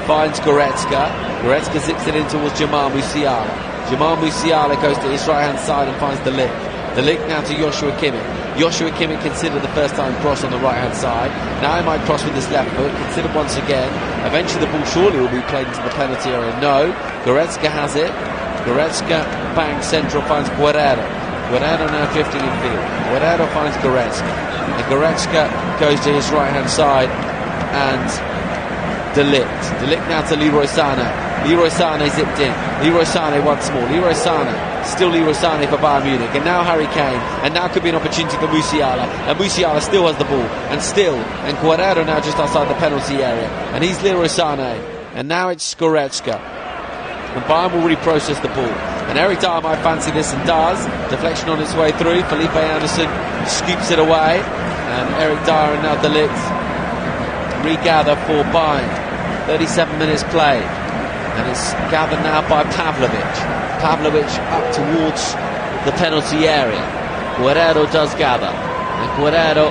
finds Goretzka. Goretzka zips it in towards Jamal Musiala. Jamal Musiala goes to his right hand side and finds De Ligt. De Ligt now to Joshua Kimmich. Joshua Kimmich considered the first time cross on the right hand side. Now he might cross with his left foot, considered once again. Eventually the ball surely will be played into the penalty area. No, Goretzka has it. Goretzka bangs central, finds Guerrero. Guerrero now drifting in field. Guerrero finds Goretzka, and Goretzka goes to his right hand side, and De Ligt. De Ligt now to Leroy Sané. Leroy Sané zipped in. Leroy Sané once more. Leroy Sané. Still Leroy Sané for Bayern Munich. And now Harry Kane. And now could be an opportunity for Musiala. And Musiala still has the ball. And Guerrero now just outside the penalty area. And he's Leroy Sané. And now it's Goretzka. And Bayern will reprocess the ball. And Eric Dyer might fancy this, and does. Deflection on its way through. Felipe Anderson scoops it away. And Eric Dyer and now De Ligt regather for Bayern. 37 minutes played, and it's gathered now by Pavlovic. Pavlovic up towards the penalty area. Guerrero does gather, and Guerrero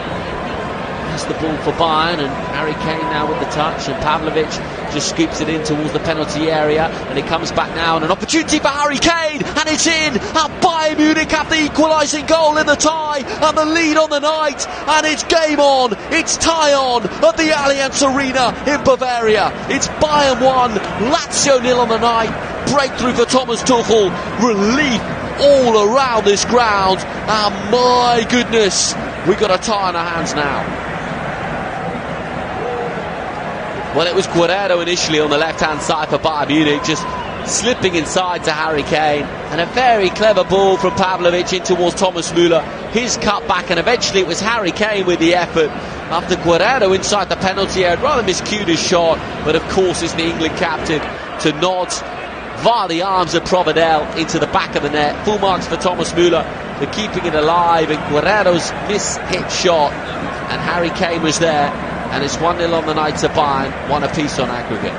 has the ball for Bayern, and Harry Kane now with the touch, and Pavlovic just scoops it in towards the penalty area, and it comes back now, and an opportunity for Harry Kane, and it's in, and Bayern Munich have the equalising goal in the tie, and the lead on the night, and it's game on, it's tie on at the Allianz Arena in Bavaria. It's Bayern 1, Lazio 0 on the night. Breakthrough for Thomas Tuchel, relief all around this ground, and my goodness, we've got a tie in our hands now. Well, it was Guerrero initially on the left-hand side for Bayern Munich, just slipping inside to Harry Kane, and a very clever ball from Pavlovic in towards Thomas Müller, his cut back, and eventually it was Harry Kane with the effort after Guerrero inside the penalty area. Rather miscued his shot, but of course it's the England captain to nod via the arms of Provedel into the back of the net. Full marks for Thomas Müller for keeping it alive, and Guerrero's miss-hit shot, and Harry Kane was there. And it's 1-0 on the night to Bayern, 1 apiece on aggregate.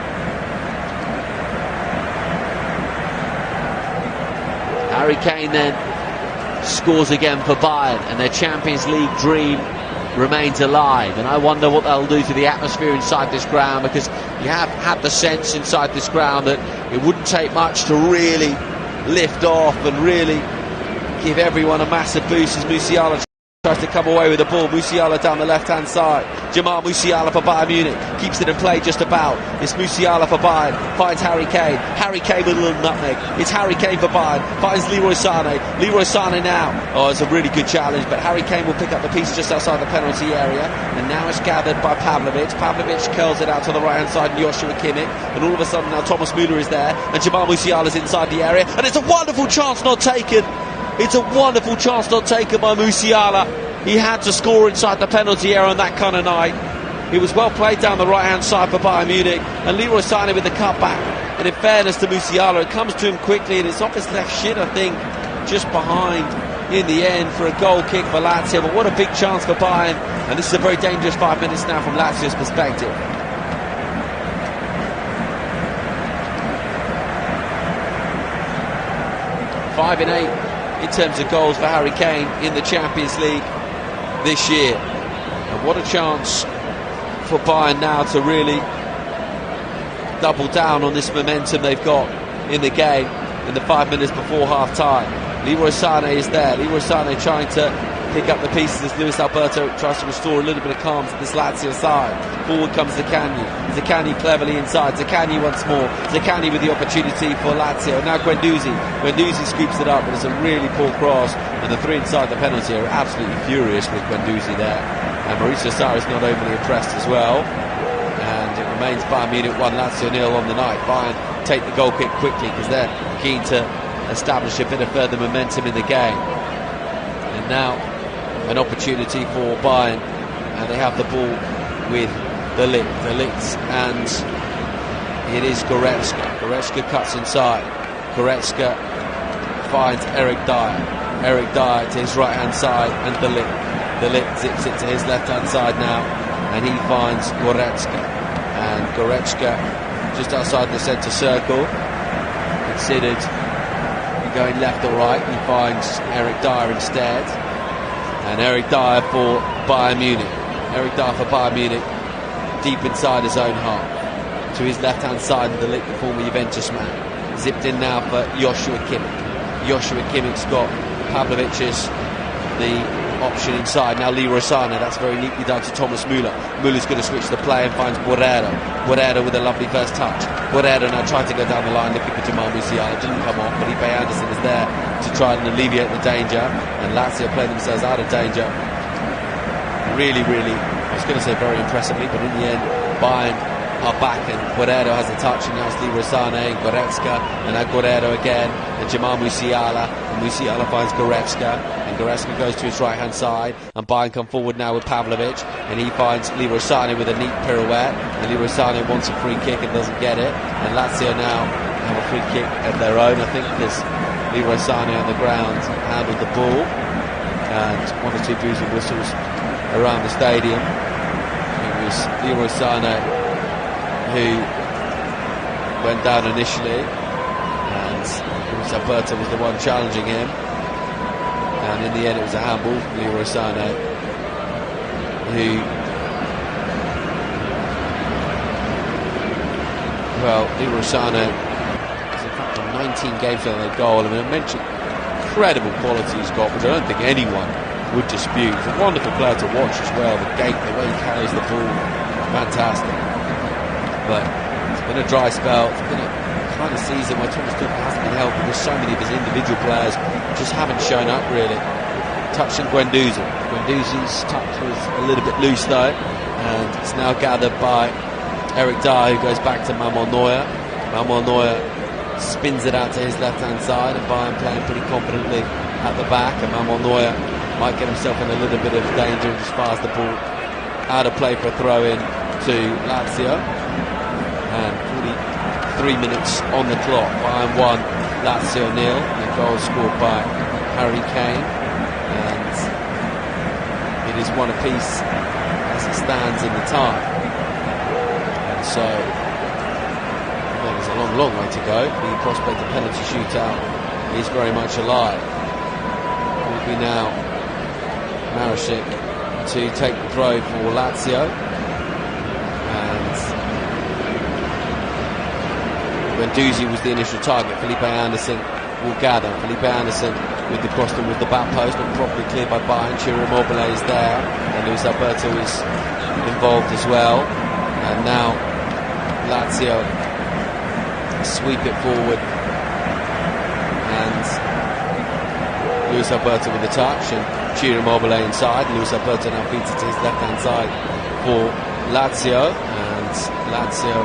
Harry Kane then scores again for Bayern, and their Champions League dream remains alive. And I wonder what they'll do to the atmosphere inside this ground, because you have had the sense inside this ground that it wouldn't take much to really lift off and really give everyone a massive boost as Musiala tries to come away with the ball. Musiala down the left-hand side. Jamal Musiala for Bayern Munich. Keeps it in play just about. It's Musiala for Bayern. Finds Harry Kane. Harry Kane with a little nutmeg. It's Harry Kane for Bayern. Finds Leroy Sané. Leroy Sané now. Oh, it's a really good challenge, but Harry Kane will pick up the piece just outside the penalty area. And now it's gathered by Pavlovic. Pavlovic curls it out to the right-hand side, and Joshua Kimmich. And all of a sudden now Thomas Müller is there. And Jamal Musiala's inside the area. And it's a wonderful chance not taken. It's a wonderful chance not taken by Musiala. He had to score inside the penalty area on that kind of night. It was well played down the right-hand side for Bayern Munich, and Leroy Sané with the cutback. And in fairness to Musiala, it comes to him quickly, and it's off his left shin, I think, just behind in the end for a goal kick for Lazio. But what a big chance for Bayern, and this is a very dangerous 5 minutes now from Lazio's perspective. Five in 8 in terms of goals for Harry Kane in the Champions League this year. And what a chance for Bayern now to really double down on this momentum they've got in the game in the 5 minutes before half-time. Leroy Sané is there. Leroy Sané trying to pick up the pieces as Luis Alberto tries to restore a little bit of calm to this Lazio side. Forward comes Zaccagni. Zaccagni cleverly inside. Zaccagni once more. Zaccagni with the opportunity for Lazio. Now Guendouzi. Guendouzi scoops it up, but it's a really poor cross. And the three inside the penalty are absolutely furious with Guendouzi there. And Mauricio Sarri is not overly impressed as well. And it remains Bayern Munich 1, Lazio 0 on the night. Bayern take the goal kick quickly because they're keen to establish a bit of further momentum in the game. And now an opportunity for Bayern, and they have the ball with De Ligt, and it is Goretzka. Goretzka cuts inside. Goretzka finds Eric Dyer. Eric Dyer to his right hand side, and De Ligt zips it to his left hand side now, and he finds Goretzka. And Goretzka just outside the centre circle, considered going left or right. He finds Eric Dyer instead. And Eric Dyer for Bayern Munich. Eric Dyer for Bayern Munich, deep inside his own half. To his left-hand side, and De Ligt, the former Juventus man. Zipped in now for Joshua Kimmich. Joshua Kimmich's got Pavlovic's the option inside. Now Leroy Sané, that's very neatly done to Thomas Müller. Müller's going to switch the play and finds Guerrero. Guerrero with a lovely first touch. Guerrero now trying to go down the line, looking for Jamal Musiala. Didn't come off, but Felipe Anderson is there to try and alleviate the danger. And Lazio play themselves out of danger. Really, I was going to say very impressively, but in the end, Bayern are back, and Guerrero has a touch, and now it's Leroy Sané and Goretzka, and now Guerrero again, and Jamal Musiala, and Musiala finds Goretzka, and Goretzka goes to his right hand side, and Bayern come forward now with Pavlovic, and he finds Leroy Sané with a neat pirouette, and Leroy Sané wants a free kick and doesn't get it, and Lazio now have a free kick of their own, I think, because Leroy Sané on the ground handled the ball, and one or two boos and whistles around the stadium. was Leroy Sané who went down initially, and Luis Alberto was the one challenging him, and in the end it was a handball from Leroy Sané, who, well, Leroy Sané is in fact on 19 games without a goal. I mean, I mentioned incredible quality he's got, which I don't think anyone would dispute. He's a wonderful player to watch as well. The gait, the way he carries the ball, fantastic. But it's been a dry spell. It's been a kind of season where Thomas Tuchel hasn't been helped because so many of his individual players just haven't shown up really. Touching Guendouzi. Guendouzi's touch was a little bit loose though, and it's now gathered by Eric Dyer, who goes back to Manuel Neuer. Manuel Neuer spins it out to his left-hand side, and Bayern playing pretty confidently at the back, and Manuel Neuer might get himself in a little bit of danger and just fires the ball out of play for a throw-in to Lazio. And 43 minutes on the clock. Bayern 1, Lazio 0. The goal scored by Harry Kane, and it is one apiece as it stands in the tie. And so, well, there's a long way to go. The prospect of penalty shootout is very much alive. It will be now Marashik to take the throw for Lazio, and Guendouzi was the initial target. Felipe Anderson will gather. Felipe Anderson with the cross with the back post, but properly cleared by Bayern. Ciro Immobile is there, and Luis Alberto is involved as well. And now Lazio sweep it forward, and Luis Alberto with the touch, and Ciro Immobile inside. Luis Alberto now feeds it to his left-hand side for Lazio, and Lazio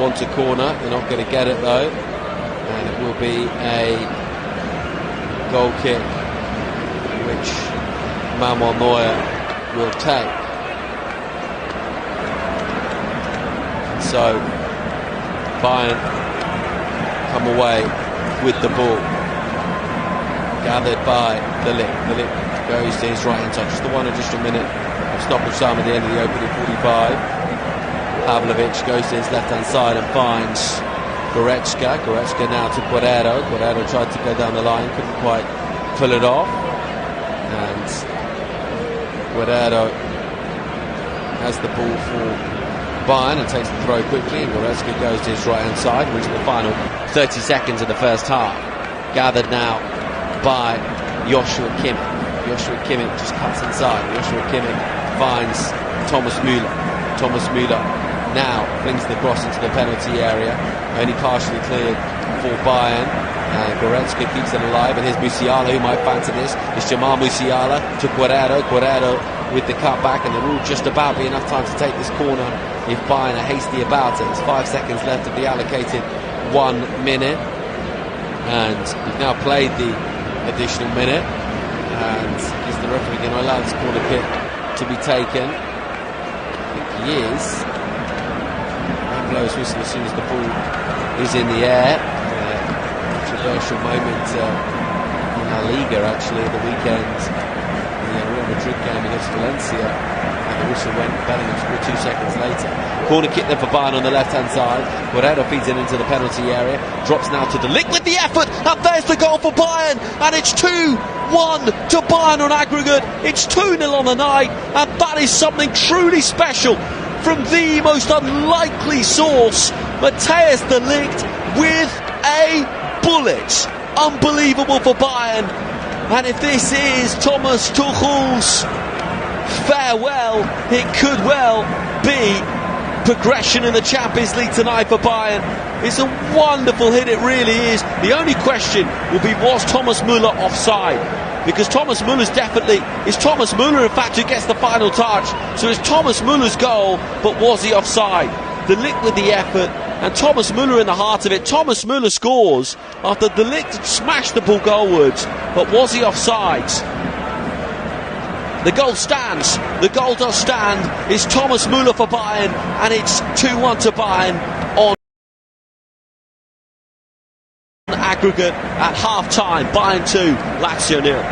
want a corner. They're not going to get it though, and it will be a goal kick which Manuel Neuer will take. So Bayern come away with the ball, gathered by the Ligt goes to his right hand side, just the one additional minute of stoppage time at the end of the opening 45. Pavlovic goes to his left hand side and finds Goretzka now to Guerrero tried to go down the line, couldn't quite pull it off, and Guerrero has the ball for Bayern and takes the throw quickly, and Goretzka goes to his right hand side, reaching the final 30 seconds of the first half. Gathered now by Joshua Kimmich. Joshua Kimmich just cuts inside. Joshua Kimmich finds Thomas Müller. Thomas Müller now flings the cross into the penalty area, only partially cleared for Bayern. Goretzka keeps it alive, and here's Musiala, who might fancy this. It's Jamal Musiala to Guerrero with the cutback, and there will just about be enough time to take this corner if Bayern are hasty about it. There's 5 seconds left of the allocated 1 minute, and we've now played the additional minute, and is the referee going to allow this corner kick to be taken? I think he is. And blows whistle as soon as the ball is in the air. Controversial moment in La Liga actually at the weekend, the Real Madrid game against Valencia, and the whistle went. Bellingham scored 2 seconds later. Corner kick then for Bayern on the left hand side. Guerrero feeds it into the penalty area, drops now to De Ligt with the effort, and there's the goal for Bayern, and it's 2-1 to Bayern on aggregate. It's 2-0 on the night, and that is something truly special from the most unlikely source. Matthijs De Ligt with a bullet. Unbelievable for Bayern, and if this is Thomas Tuchel's farewell, it could well be progression in the Champions League tonight for Bayern. It's a wonderful hit, it really is. The only question will be, was Thomas Müller offside? Because Thomas Müller's is Thomas Müller in fact who gets the final touch, so it's Thomas Müller's goal, but was he offside? De Ligt with the effort, and Thomas Müller in the heart of it. Thomas Müller scores after De Ligt smashed the ball goalwards, but was he offside? The goal stands. The goal does stand. It's Thomas Müller for Bayern, and it's 2-1 to Bayern on aggregate at half-time. Bayern 2, Lazio 0.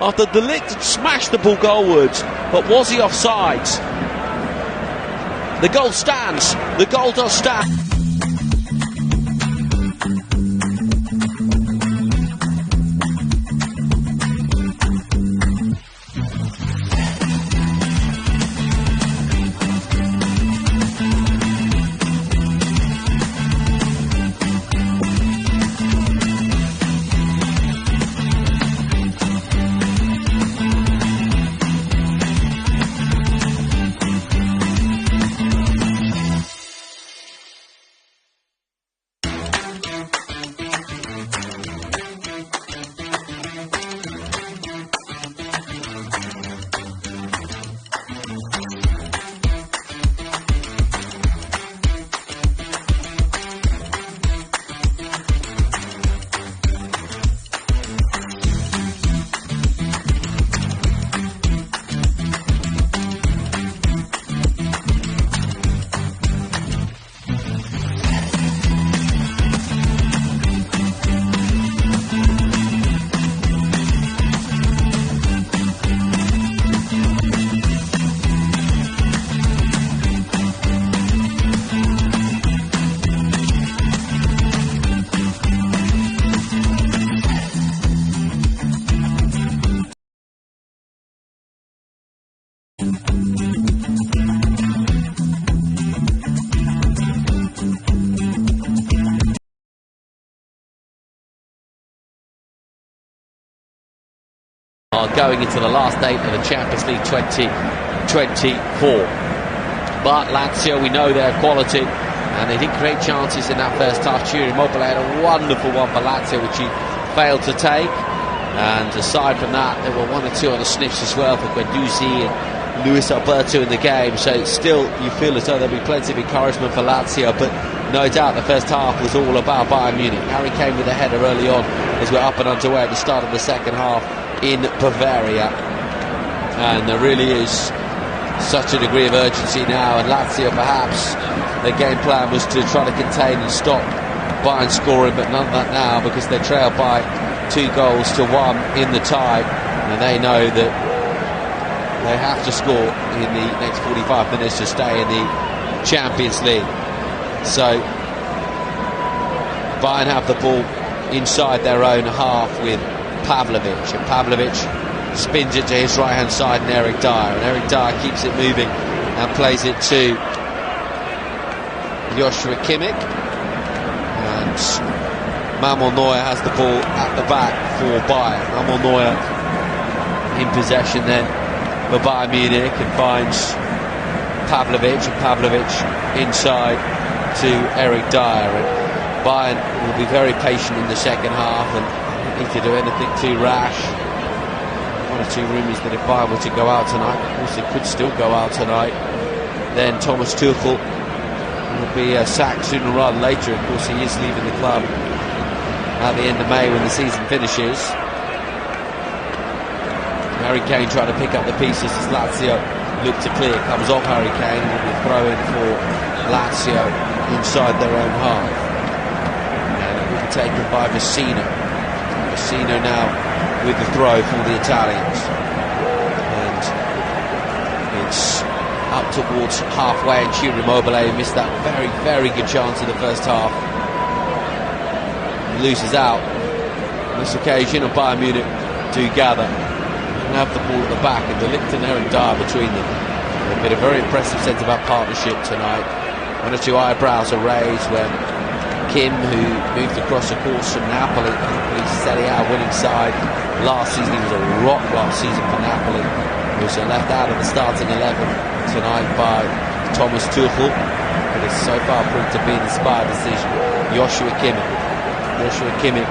after De Ligt had smashed the ball goalwards. But was he offside? The goal stands. The goal does stand. Are going into the last 8 of the Champions League 2024. But Lazio, we know their quality, and they did create chances in that first half. Ciro Immobile had a wonderful one for Lazio, which he failed to take. And aside from that, there were 1 or 2 other sniffs as well for Guendouzi and Luis Alberto in the game. So still, you feel as though there'll be plenty of encouragement for Lazio, but no doubt the first half was all about Bayern Munich. Harry Kane with a header early on as we're up and underway at the start of the second half in Bavaria, and there really is such a degree of urgency now, and Lazio perhaps their game plan was to try to contain and stop Bayern scoring, but none of that now, because they're trailed by 2-1 in the tie, and they know that they have to score in the next 45 minutes to stay in the Champions League. So Bayern have the ball inside their own half with Pavlovic, and Pavlovic spins it to his right hand side and Eric Dyer, and Eric Dyer keeps it moving and plays it to Joshua Kimmich, and Manuel Neuer has the ball at the back for Bayern. Manuel Neuer in possession then for Bayern Munich, and finds Pavlovic, and Pavlovic inside to Eric Dyer, and Bayern will be very patient in the second half and need to do anything too rash. 1 or 2 rumours that if Bayern were to go out tonight, of course they could still go out tonight, then Thomas Tuchel will be sacked sooner rather than later. Of course, he is leaving the club at the end of May when the season finishes. Harry Kane trying to pick up the pieces as Lazio look to clear. Comes off Harry Kane, will be throw-in for Lazio inside their own half, and it will be taken by Vecino. Vecino now with the throw for the Italians, and it's up towards halfway, and Ciro Immobile missed that very, very good chance in the first half. He loses out on this occasion, and Bayern Munich do gather and have the ball at the back, and De Ligt and Eric Dyer between them. They've been a very impressive centre-back partnership tonight. 1 or 2 eyebrows are raised when Kim, who moved across the course from Napoli, Napoli's Serie A winning side last season, he was a rock last season for Napoli, he was left out of the starting 11 tonight by Thomas Tuchel, but it's so far proved to be an inspired decision. Joshua Kimmich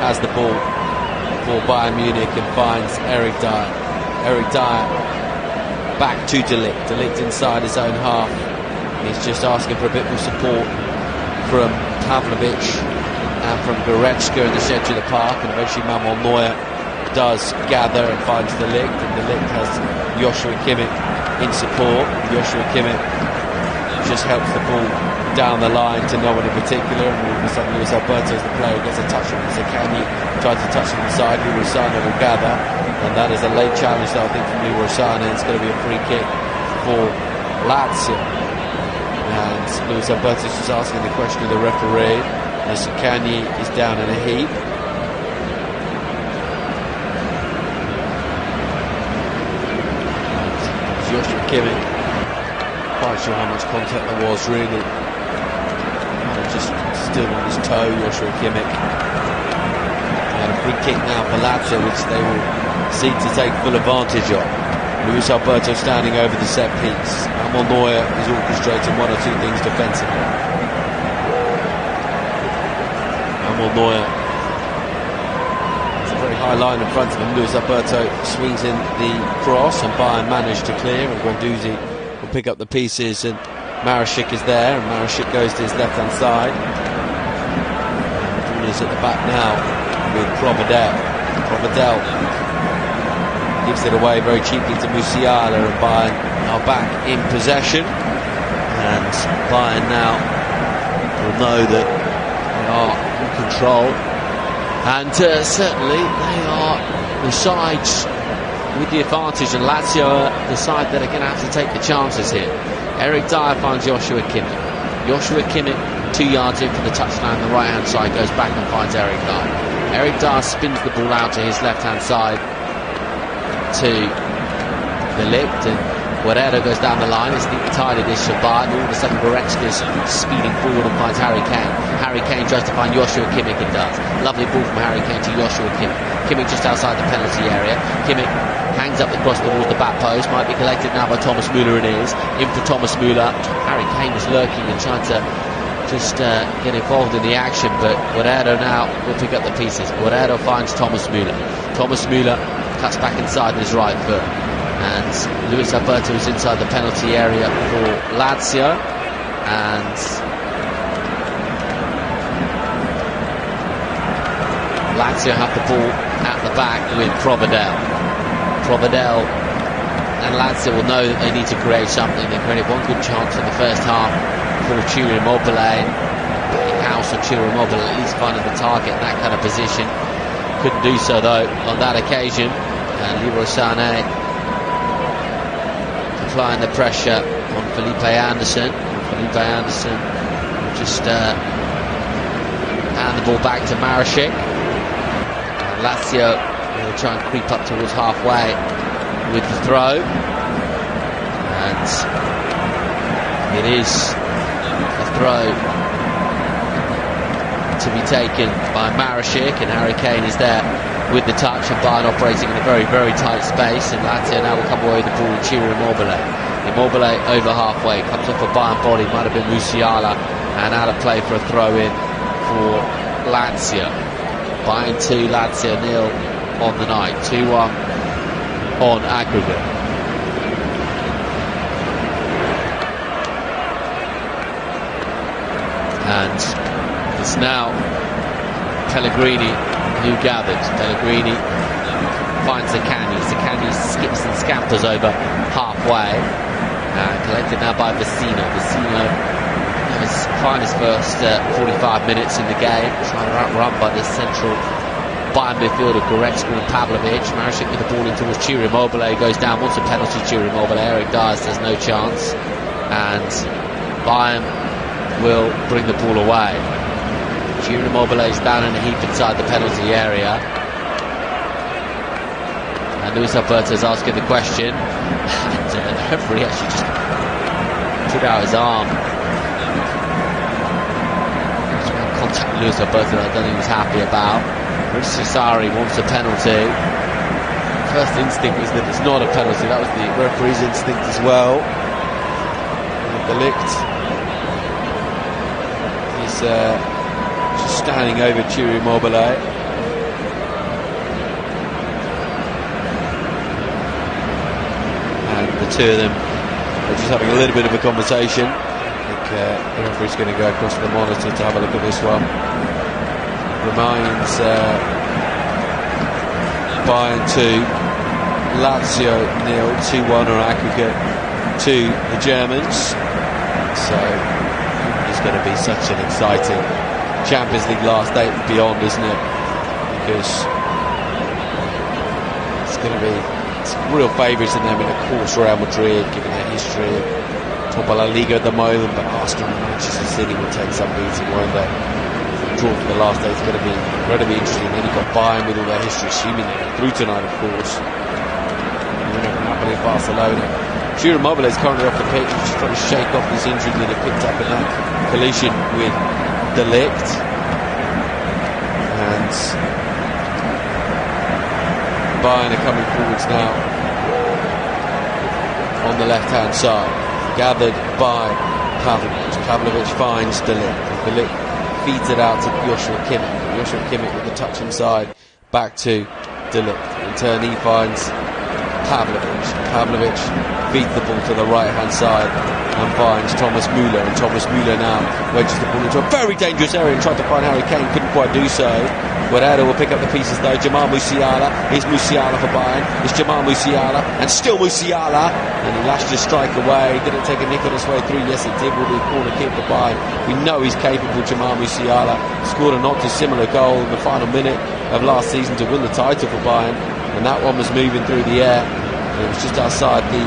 has the ball for Bayern Munich and finds Eric Dyer. Eric Dyer back to De Ligt. De Ligt inside his own half. He's just asking for a bit more support from Pavlovic and from Goretzka in the centre of the park, and eventually Manuel Neuer does gather and finds De Ligt, and De Ligt has Joshua Kimmich in support. Joshua Kimmich just helps the ball down the line to no one in particular, and all of a sudden Luis Alberto, as the player, gets a touch on it. Zakani tries to touch on the side, Luisano will gather, And that is a late challenge, though, I think, from Leroy Sané. It's going to be a free kick for Lazio. And Luis Alberto is just asking the question of the referee. As Kanye is down in a heap. Joshua Kimmich, quite sure how much contact there was, really. Kind of just still on his toe, Joshua Kimmich. And a free kick now for Lazio, which they will seek to take full advantage of. Luis Alberto standing over the set piece. Manuel Neuer is orchestrating one or two things defensively. Manuel Neuer, it's a very high line in front of him. Luis Alberto swings in the cross, and Bayern managed to clear, and Guendouzi will pick up the pieces, and Marashik is there, and Marashik goes to his left-hand side. And the ball is at the back now with Provedel. Provedel gives it away very cheaply to Musiala, and Bayern are back in possession. And Bayern now will know that they are in control. And certainly they are the sides with the advantage, and Lazio are the side that are going to have to take the chances here. Eric Dyer finds Joshua Kimmich. Joshua Kimmich, 2 yards in from the touchline on the right-hand side, goes back and finds Eric Dyer. Eric Dyer spins the ball out to his left-hand side to the Ligt, and Guerrero goes down the line. It's neatly tied this for Bayern. All of a sudden Goretzka's speeding forward and finds Harry Kane. Harry Kane tries to find Joshua Kimmich and does. Lovely ball from Harry Kane to Joshua Kimmich. Kimmich just outside the penalty area. Kimmich hangs up the cross towards the back post. Might be collected now by Thomas Müller, and is in for Thomas Müller. Harry Kane was lurking and trying to just get involved in the action, but Guerrero now will pick up the pieces. Guerrero finds Thomas Müller. Thomas Müller cuts back inside with his right foot, and Luis Alberto is inside the penalty area for Lazio, and Lazio have the ball at the back with Provedel. Provedel and Lazio will know that they need to create something. They created one good chance in the first half for Ciro Immobile, putting house on Ciro Immobile, at least finding the target in that kind of position. Couldn't do so though on that occasion, and Leroy Sané applying the pressure on Felipe Anderson. Felipe Anderson will just hand the ball back to Marashik. Lazio will try and creep up towards halfway with the throw, and it is a throw to be taken by Marashik, and Harry Kane is there with the touch, and Bayern operating in a very, very tight space, and Lazio now will come away with the ball with Ciro Immobile. Immobile over halfway, comes off a Bayern body, might have been Musiala, and out of play for a throw-in for Lazio. Bayern 2, Lazio 0 on the night, 2-1 on aggregate. And it's now Pellegrini who gathers. Pellegrini finds the Candies. The Candies skips and scampers over halfway. Collected now by Vecino. Vecino has found his first 45 minutes in the game, trying to outrun by the central Bayern midfielder Goretzka and Pavlovic. Marashik with the ball in towards Ciro Immobile. Goes down, wants a penalty. Ciro Immobile. Eric Dyer says no chance, and Bayern will bring the ball away. Ciro Immobile is down in a heap inside the penalty area, and Luis Alberto is asking the question, and the referee actually just put out his arm. Contact with Luis Alberto that I don't think he was happy about. Maurizio Sarri wants a penalty. First instinct was that it's not a penalty. That was the referee's instinct as well. With the Ligt, he's just standing over Ciro Immobile. And the two of them are just having a little bit of a conversation. I think the referee's going to go across the monitor to have a look at this one. Reminds Bayern 2, Lazio 0, 2-1 on aggregate to the Germans. So it's going to be such an exciting Champions League last 8 and beyond, isn't it? Because it's going to be real favourites in them, and of course Real Madrid, given their history, top of La Liga at the moment, but Arsenal and Manchester City will take some beating, won't they? The draw for the last day is going to be incredibly interesting. Then you've got Bayern with all their history, assuming they're through tonight, of course. Napoli and Barcelona. Ciro Immobile is currently off the pitch. He's just trying to shake off this injury that he picked up in that collision with De Ligt. And Bayern are coming forwards now on the left hand side, gathered by Pavlovic. Pavlovic finds De Ligt. De Ligt feeds it out to Joshua Kimmich. Joshua Kimmich with the touch inside, back to De Ligt. In turn he finds Pavlovic. Pavlovic feeds the ball to the right hand side and finds Thomas Müller, and Thomas Müller now wedges the ball into a very dangerous area and tried to find Harry Kane, couldn't quite do so. Guerrero will pick up the pieces though. Jamal Musiala, here's Musiala for Bayern, it's Jamal Musiala, and still Musiala, and he lashed his strike away, didn't take a nick on his way through. Yes it did, will be a corner kick for Bayern. We know he's capable. Jamal Musiala scored a not dissimilar goal in the final minute of last season to win the title for Bayern, and that one was moving through the air. It was just outside the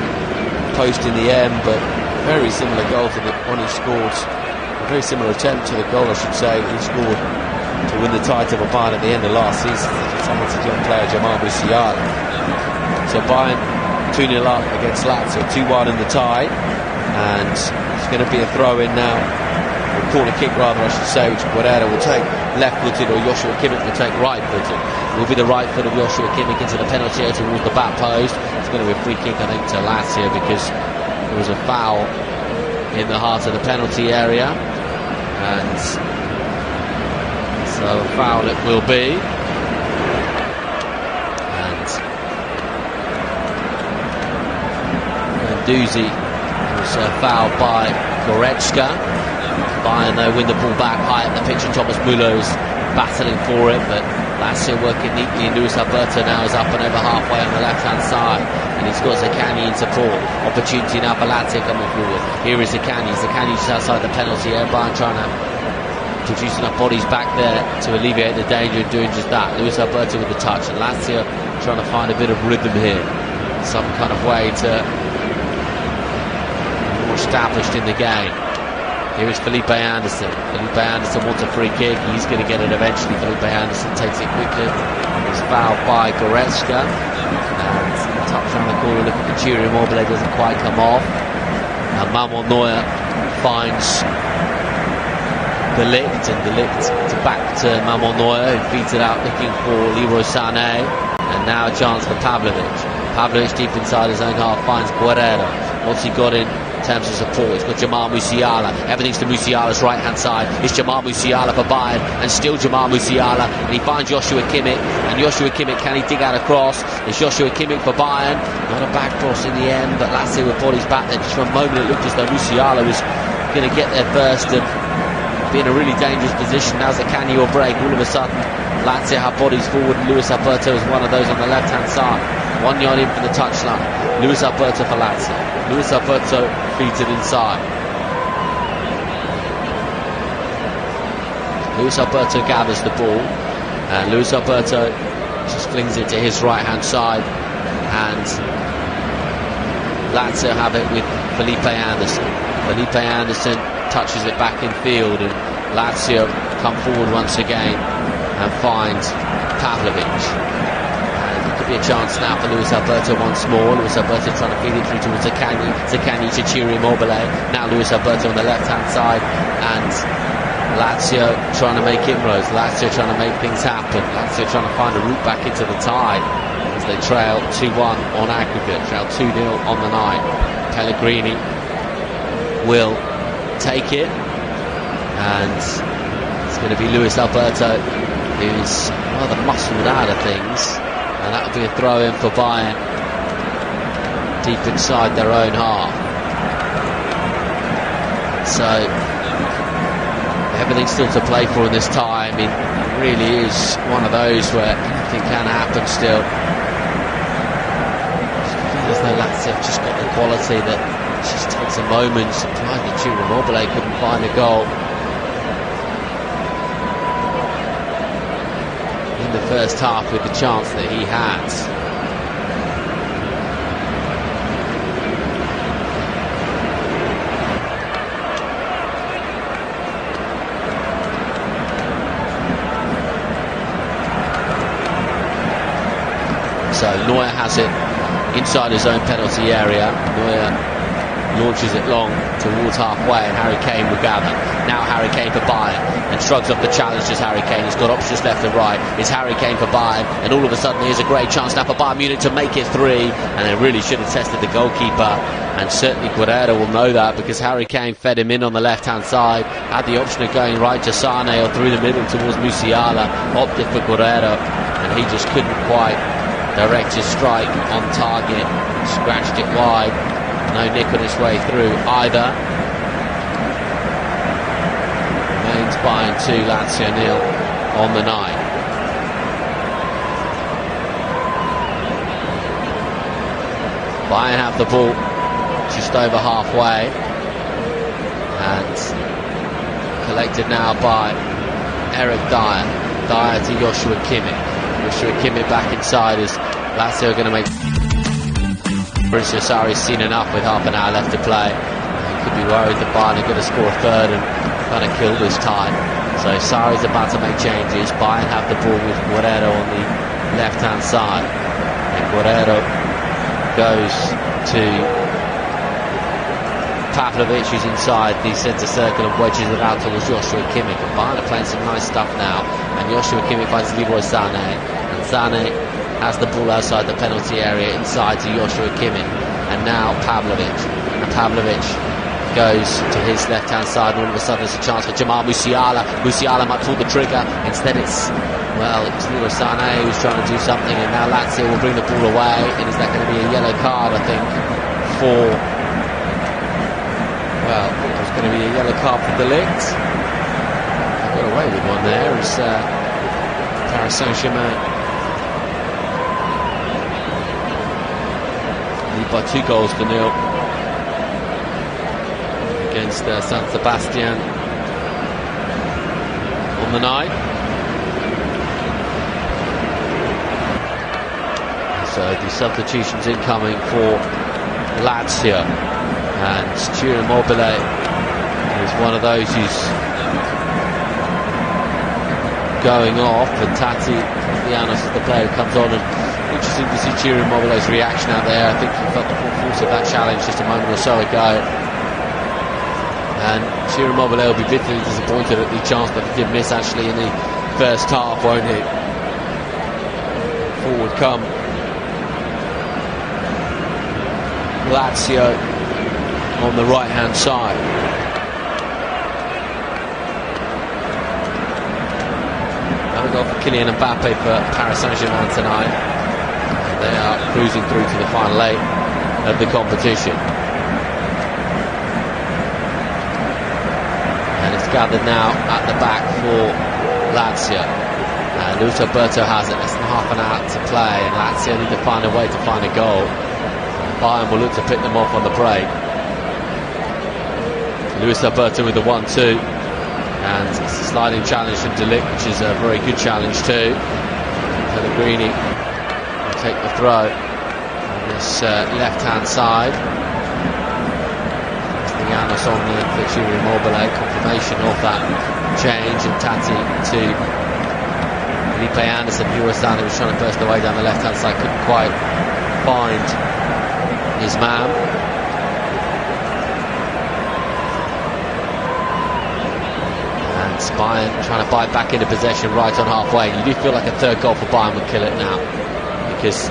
post in the end, but very similar goal to the one he scored, a very similar attempt to the goal I should say he scored to win the title for Bayern at the end of last season. Talented young player Jamal Musiala. So Bayern 2-0 up against Lazio, 2-1 in the tie, and it's going to be a throw in now, or corner kick rather I should say, which Guerrero will take left-footed, or Joshua Kimmich will take right-footed. It will be the right foot of Joshua Kimmich into the penalty area towards the back post. It's going to be a free kick I think to Lazio, because there was a foul in the heart of the penalty area, and so a foul it will be. And Doozy was fouled by Goretzka. Bayern though win the ball back high at the pitch, and Thomas Müller is battling for it, but Lazio working neatly. Luis Alberto now is up and over halfway on the left hand side, and he's got Zaccagni in support. Opportunity now for Lazio coming forward. Here is Zaccagni. Zaccagni just outside the penalty area. Bayern trying to produce enough bodies back there to alleviate the danger of doing just that. Luis Alberto with the touch, and Lazio trying to find a bit of rhythm here, some kind of way to be more established in the game. Here is Felipe Anderson. Felipe Anderson wants a free kick. He's going to get it eventually. Felipe Anderson takes it quickly. He's fouled by Goretzka. And touch around the corner. Look at Ciro Immobile, doesn't quite come off. And Manuel Neuer finds De Ligt, and De Ligt back to Manuel Neuer, who feeds it out looking for Leroy Sané. And now a chance for Pavlovic. Pavlovic deep inside his own half finds Guerrero. What's he got in terms of support? He's got Jamal Musiala. Everything's to Musiala's right hand side. It's Jamal Musiala for Bayern, and still Jamal Musiala, and he finds Joshua Kimmich, and Joshua Kimmich, can he dig out a cross? It's Joshua Kimmich for Bayern. Not a bad cross in the end, but Lazio with bodies back there. Just for a moment it looked as though Musiala was going to get there first and be in a really dangerous position. Now Zaccagni will break. All of a sudden Lazio have bodies forward, and Luis Alberto is one of those on the left hand side. 1 yard in from the touchline. Luis Alberto for Lazio. Luis Alberto feeds it inside. Luis Alberto gathers the ball, and Luis Alberto just flings it to his right hand side, and Lazio have it with Felipe Anderson. Felipe Anderson touches it back in field, and Lazio come forward once again and find Pavlovic. Could be a chance now for Luis Alberto once more. Luis Alberto trying to feed it through towards Zaccagni. Zaccagni to Ciro Immobile. Now Luis Alberto on the left hand side, and Lazio trying to make inroads. Lazio trying to make things happen. Lazio trying to find a route back into the tie as they trail 2-1 on aggregate, trail 2-0 on the night. Pellegrini will take it, and it's going to be Luis Alberto, who's rather muscled out of things. And that'll be a throw in for Bayern, deep inside their own half. So everything's still to play for in this tie. I mean, it really is one of those where anything can happen still. It feels as though Lazio have just got the quality that it just takes a moment. Surprisingly, Ciro Immobile couldn't find a goal in the first half with the chance that he had. So Neuer has it inside his own penalty area. Neuer launches it long towards halfway, and Harry Kane will gather. Now Harry Kane for Bayern, and shrugs off the challenge as Harry Kane. He's got options left and right. It's Harry Kane for Bayern, and all of a sudden here's a great chance now for Bayern Munich to make it 3, and they really should have tested the goalkeeper, and certainly Guerrero will know that, because Harry Kane fed him in on the left hand side, had the option of going right to Sane or through the middle towards Musiala, opted for Guerrero, and he just couldn't quite direct his strike on target, scratched it wide. No nick on its way through either. Remains Bayern 2, Lazio 0 on the night. Bayern have the ball just over halfway, and collected now by Eric Dyer. Dyer to Joshua Kimmich. Joshua Kimmich back inside as Lazio are going to make... Maurizio Sarri's seen enough with half an hour left to play. He could be worried that Bayern are going to score a third and kind of kill this tie. So Sarri's about to make changes. Bayern have the ball with Guerrero on the left hand side, and Guerrero goes to Pavlovic, who's inside the centre circle, and wedges it out towards Joshua Kimmich. And Bayern are playing some nice stuff now, and Joshua Kimmich finds Leroy Sané, and Sané has the ball outside the penalty area, inside to Joshua Kimmich, and now Pavlovic. And Pavlovic goes to his left-hand side, and all of a sudden there's a chance for Jamal Musiala. Musiala might pull the trigger. Instead it's Leroy Sané who's trying to do something, and now Lazio will bring the ball away. And is that going to be a yellow card, I think, for... Well, it was going to be a yellow card for De Ligt. Got away with one there as Paris Saint-Germain by 2 goals to 0 against San Sebastian on the night. So the substitutions incoming for Lazio, and Ciro Immobile is one of those who's going off, and Tati Castellanos is the player who comes on. And interesting to see Ciro Immobile's reaction out there. I think he felt the full force of that challenge just a moment or so ago, and Ciro Immobile will be bitterly disappointed at the chance that he did miss actually in the first half, won't he? Forward come Lazio on the right hand side. Another goal for Kylian Mbappe for Paris Saint-Germain tonight. They are cruising through to the final 8 of the competition. And it's gathered now at the back for Lazio. Luis Alberto has it, less than half an hour to play, and Lazio need to find a way to find a goal. Bayern will look to pick them off on the break. Luis Alberto with the 1-2, and it's a sliding challenge from De Ligt, which is a very good challenge too. Pellegrini take the throw on this left-hand side. Castellanos on the Ciro Immobile, confirmation of that change, and Tati to Felipe Anderson. Leroy Sané was trying to burst away down the left-hand side, couldn't quite find his man. And Bayern trying to bite back into possession right on halfway. You do feel like a third goal for Bayern would kill it now, because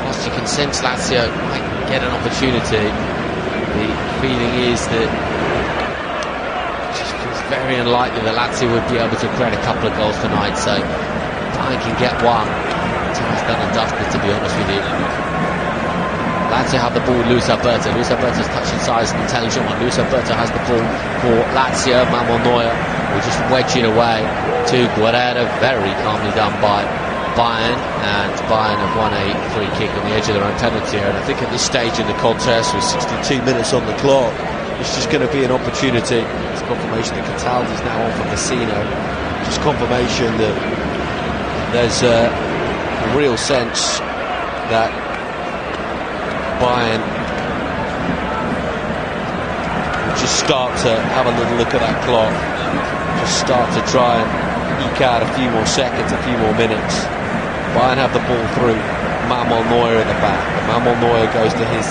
whilst you can sense Lazio might get an opportunity, the feeling is that it just feels very unlikely that Lazio would be able to create a couple of goals tonight. So Bayern can get one. Tie's done and dusted, to be honest with you. Lazio have the ball with Luis Alberto. Luis Alberto's touching side is an intelligent one. Luis Alberto has the ball for Lazio. Manuel Neuer will just wedge it away to Guerrero. Very calmly done by Bayern, and Bayern have won a free kick on the edge of their own penalty area. And I think at this stage in the contest, with 62 minutes on the clock, it's just going to be an opportunity. It's confirmation that Cataldi's now on for Messina. Just confirmation that there's a real sense that Bayern will just start to have a little look at that clock, just start to try and eke out a few more seconds, a few more minutes. Bayern have the ball through Manuel Neuer at the back. And Manuel Neuer goes to his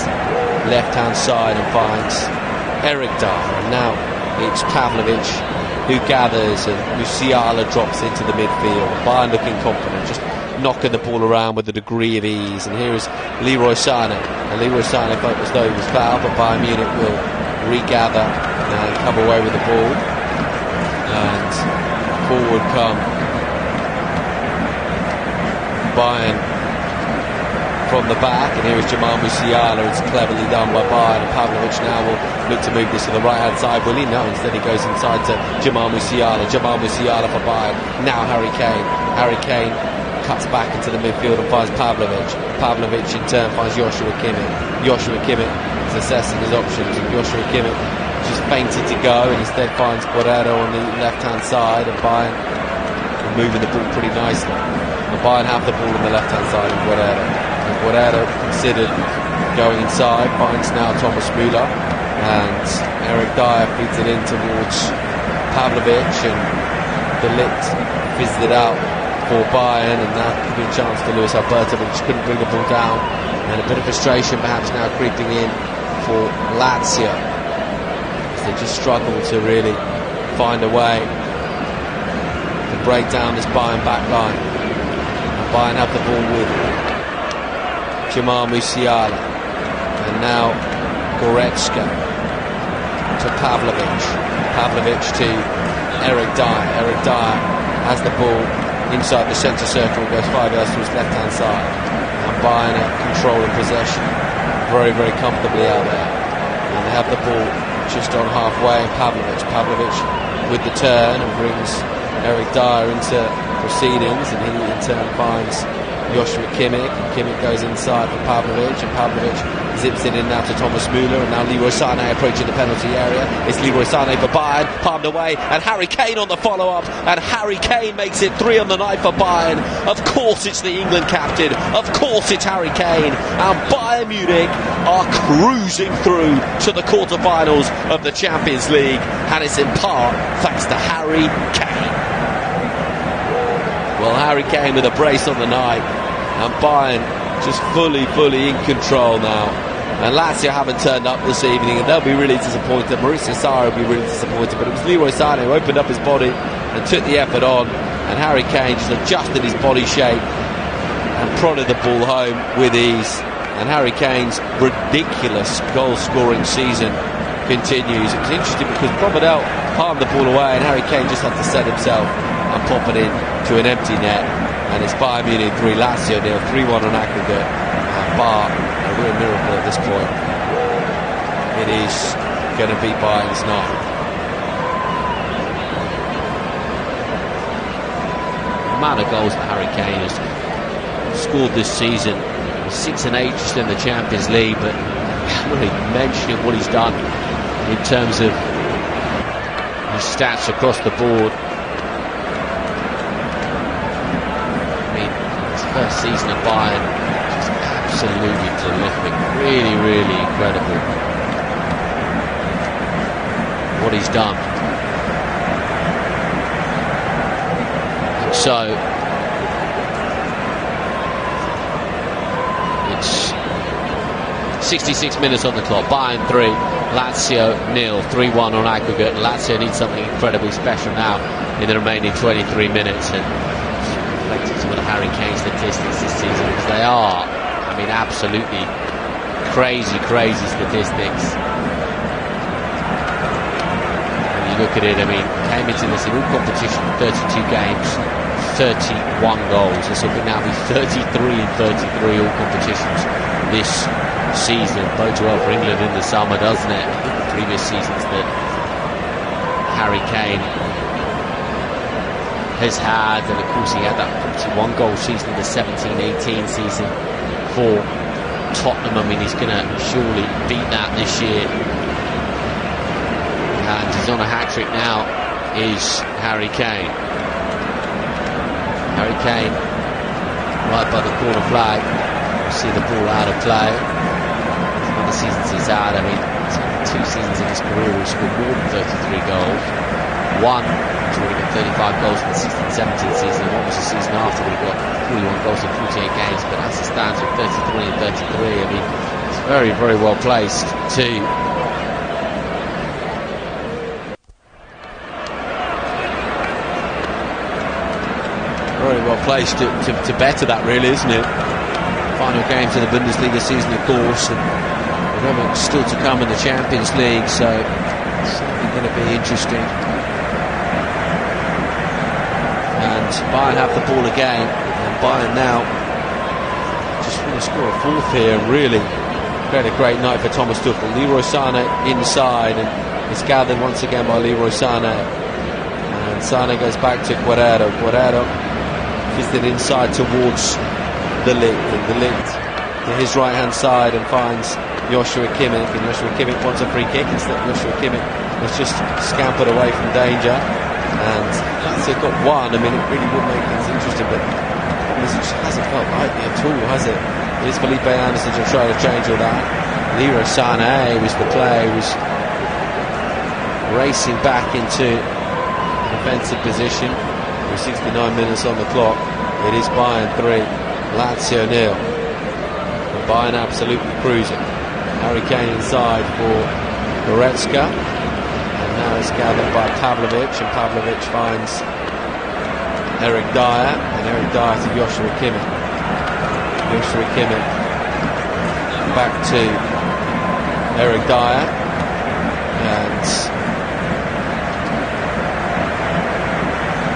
left-hand side and finds Eric Dyer. And now it's Pavlovic who gathers, and Musiala drops into the midfield. Bayern looking confident, just knocking the ball around with a degree of ease. And here is Leroy Sané. And Leroy Sané felt as though he was fouled, but Bayern Munich will regather and come away with the ball. And forward come Bayern from the back, and here is Jamal Musiala. It's cleverly done by Bayern, and Pavlovic now will look to move this to the right hand side. Will he? No, instead he goes inside to Jamal Musiala. Jamal Musiala for Bayern. Now Harry Kane. Harry Kane cuts back into the midfield and finds Pavlovic. Pavlovic in turn finds Joshua Kimmich. Joshua Kimmich is assessing his options, and Joshua Kimmich just fainted to go and instead finds Guerrero on the left hand side, and Bayern are moving the ball pretty nicely. And Bayern have the ball on the left hand side of Guerrero. And Guerrero considered going inside, finds now Thomas Müller, and Eric Dyer feeds it in towards Pavlovic, and De Ligt fizzed it out for Bayern, and that could be a chance for Luis Alberto, but just couldn't bring the ball down. And a bit of frustration perhaps now creeping in for Lazio, as they just struggle to really find a way to break down this Bayern back line. And Bayern have the ball with Jamal Musiala, and now Goretzka to Pavlovic. Pavlovic to Eric Dyer. Eric Dyer has the ball inside the centre circle, goes 5 yards to his left hand side, and Bayern are controlling possession very, very comfortably out there. And they have the ball just on halfway, and Pavlovic with the turn and brings Eric Dyer into proceedings, and he in turn finds Joshua Kimmich. Kimmich goes inside for Pavlovic, and Pavlovic zips it in now to Thomas Müller, and now Leroy Sané approaching the penalty area. It's Leroy Sané for Bayern, palmed away, and Harry Kane on the follow-up, and Harry Kane makes it 3 on the night for Bayern. Of course it's the England captain, of course it's Harry Kane, and Bayern Munich are cruising through to the quarter-finals of the Champions League, and it's in part thanks to Harry Kane. Well, Harry Kane with a brace on the night, and Bayern just fully in control now. And Lazio haven't turned up this evening, and they'll be really disappointed. Maurizio Sarri will be really disappointed, but it was Leroy Sané who opened up his body and took the effort on, and Harry Kane just adjusted his body shape and prodded the ball home with ease. And Harry Kane's ridiculous goal-scoring season continues. It was interesting because Provedel palmed the ball away, and Harry Kane just had to set himself and pop it in to an empty net. And it's Bayern Munich 3, Lazio 0, 3-1 on aggregate. And bar a real miracle at this point, it is going to be Bayern's night. The amount of goals that Harry Kane has scored this season, 6 and 8 just in the Champions League, but really mentioning what he's done in terms of his stats across the board. First season at Bayern, just absolutely terrific, really incredible what he's done. And so it's 66 minutes on the clock. Bayern 3, Lazio 0, 3-1 on aggregate. Lazio needs something incredibly special now in the remaining 23 minutes, and some of the Harry Kane statistics this season, because they are, I mean, absolutely crazy statistics. When you look at it, I mean, came into this in all competition, 32 games, 31 goals. This will now be 33 and 33 all competitions this season. Bodes well for England in the summer, doesn't it? I think the previous seasons that Harry Kane has had, and of course he had that 41 goal season in the 17-18 season for Tottenham. I mean, he's going to surely beat that this year, and he's on a hat-trick now, is Harry Kane. Harry Kane right by the corner flag. See the ball out of play. Some of the seasons he's had, I mean, 2 seasons in his career he's scored more than 33 goals. one. He's already got 35 goals in the 16-17 season, and what was the season after when he got 41 goals in 48 games. But as it stands with 33 and 33, I mean, it's very, very well placed too. Very well placed to better that, really, isn't it? Final games in the Bundesliga season, of course, and remember, still to come in the Champions League, so it's certainly going to be interesting. And Bayern have the ball again, and Bayern now just want to score a fourth here, and really had a great night for Thomas Tuchel. Leroy Sané inside, and it's gathered once again by Leroy Sané, and Sané goes back to Guerrero. Guerrero visited inside towards the Ligt to his right hand side and finds Joshua Kimmich, and Joshua Kimmich wants a free kick. Instead, Joshua Kimmich has just scampered away from danger, and Lazio got one. I mean, it really would make things interesting, but it just hasn't felt likely at all, has it? It is Felipe Anderson to try to change all that. Leroy Sané was the play, was racing back into an offensive position with 69 minutes on the clock. It is Bayern 3, Lazio 0. And Bayern absolutely cruising. Harry Kane inside for Goretzka, and now it's gathered by Pavlovic, and Pavlovic finds Eric Dyer, and Eric Dyer to Joshua Kimmich. Joshua Kimmich back to Eric Dyer, and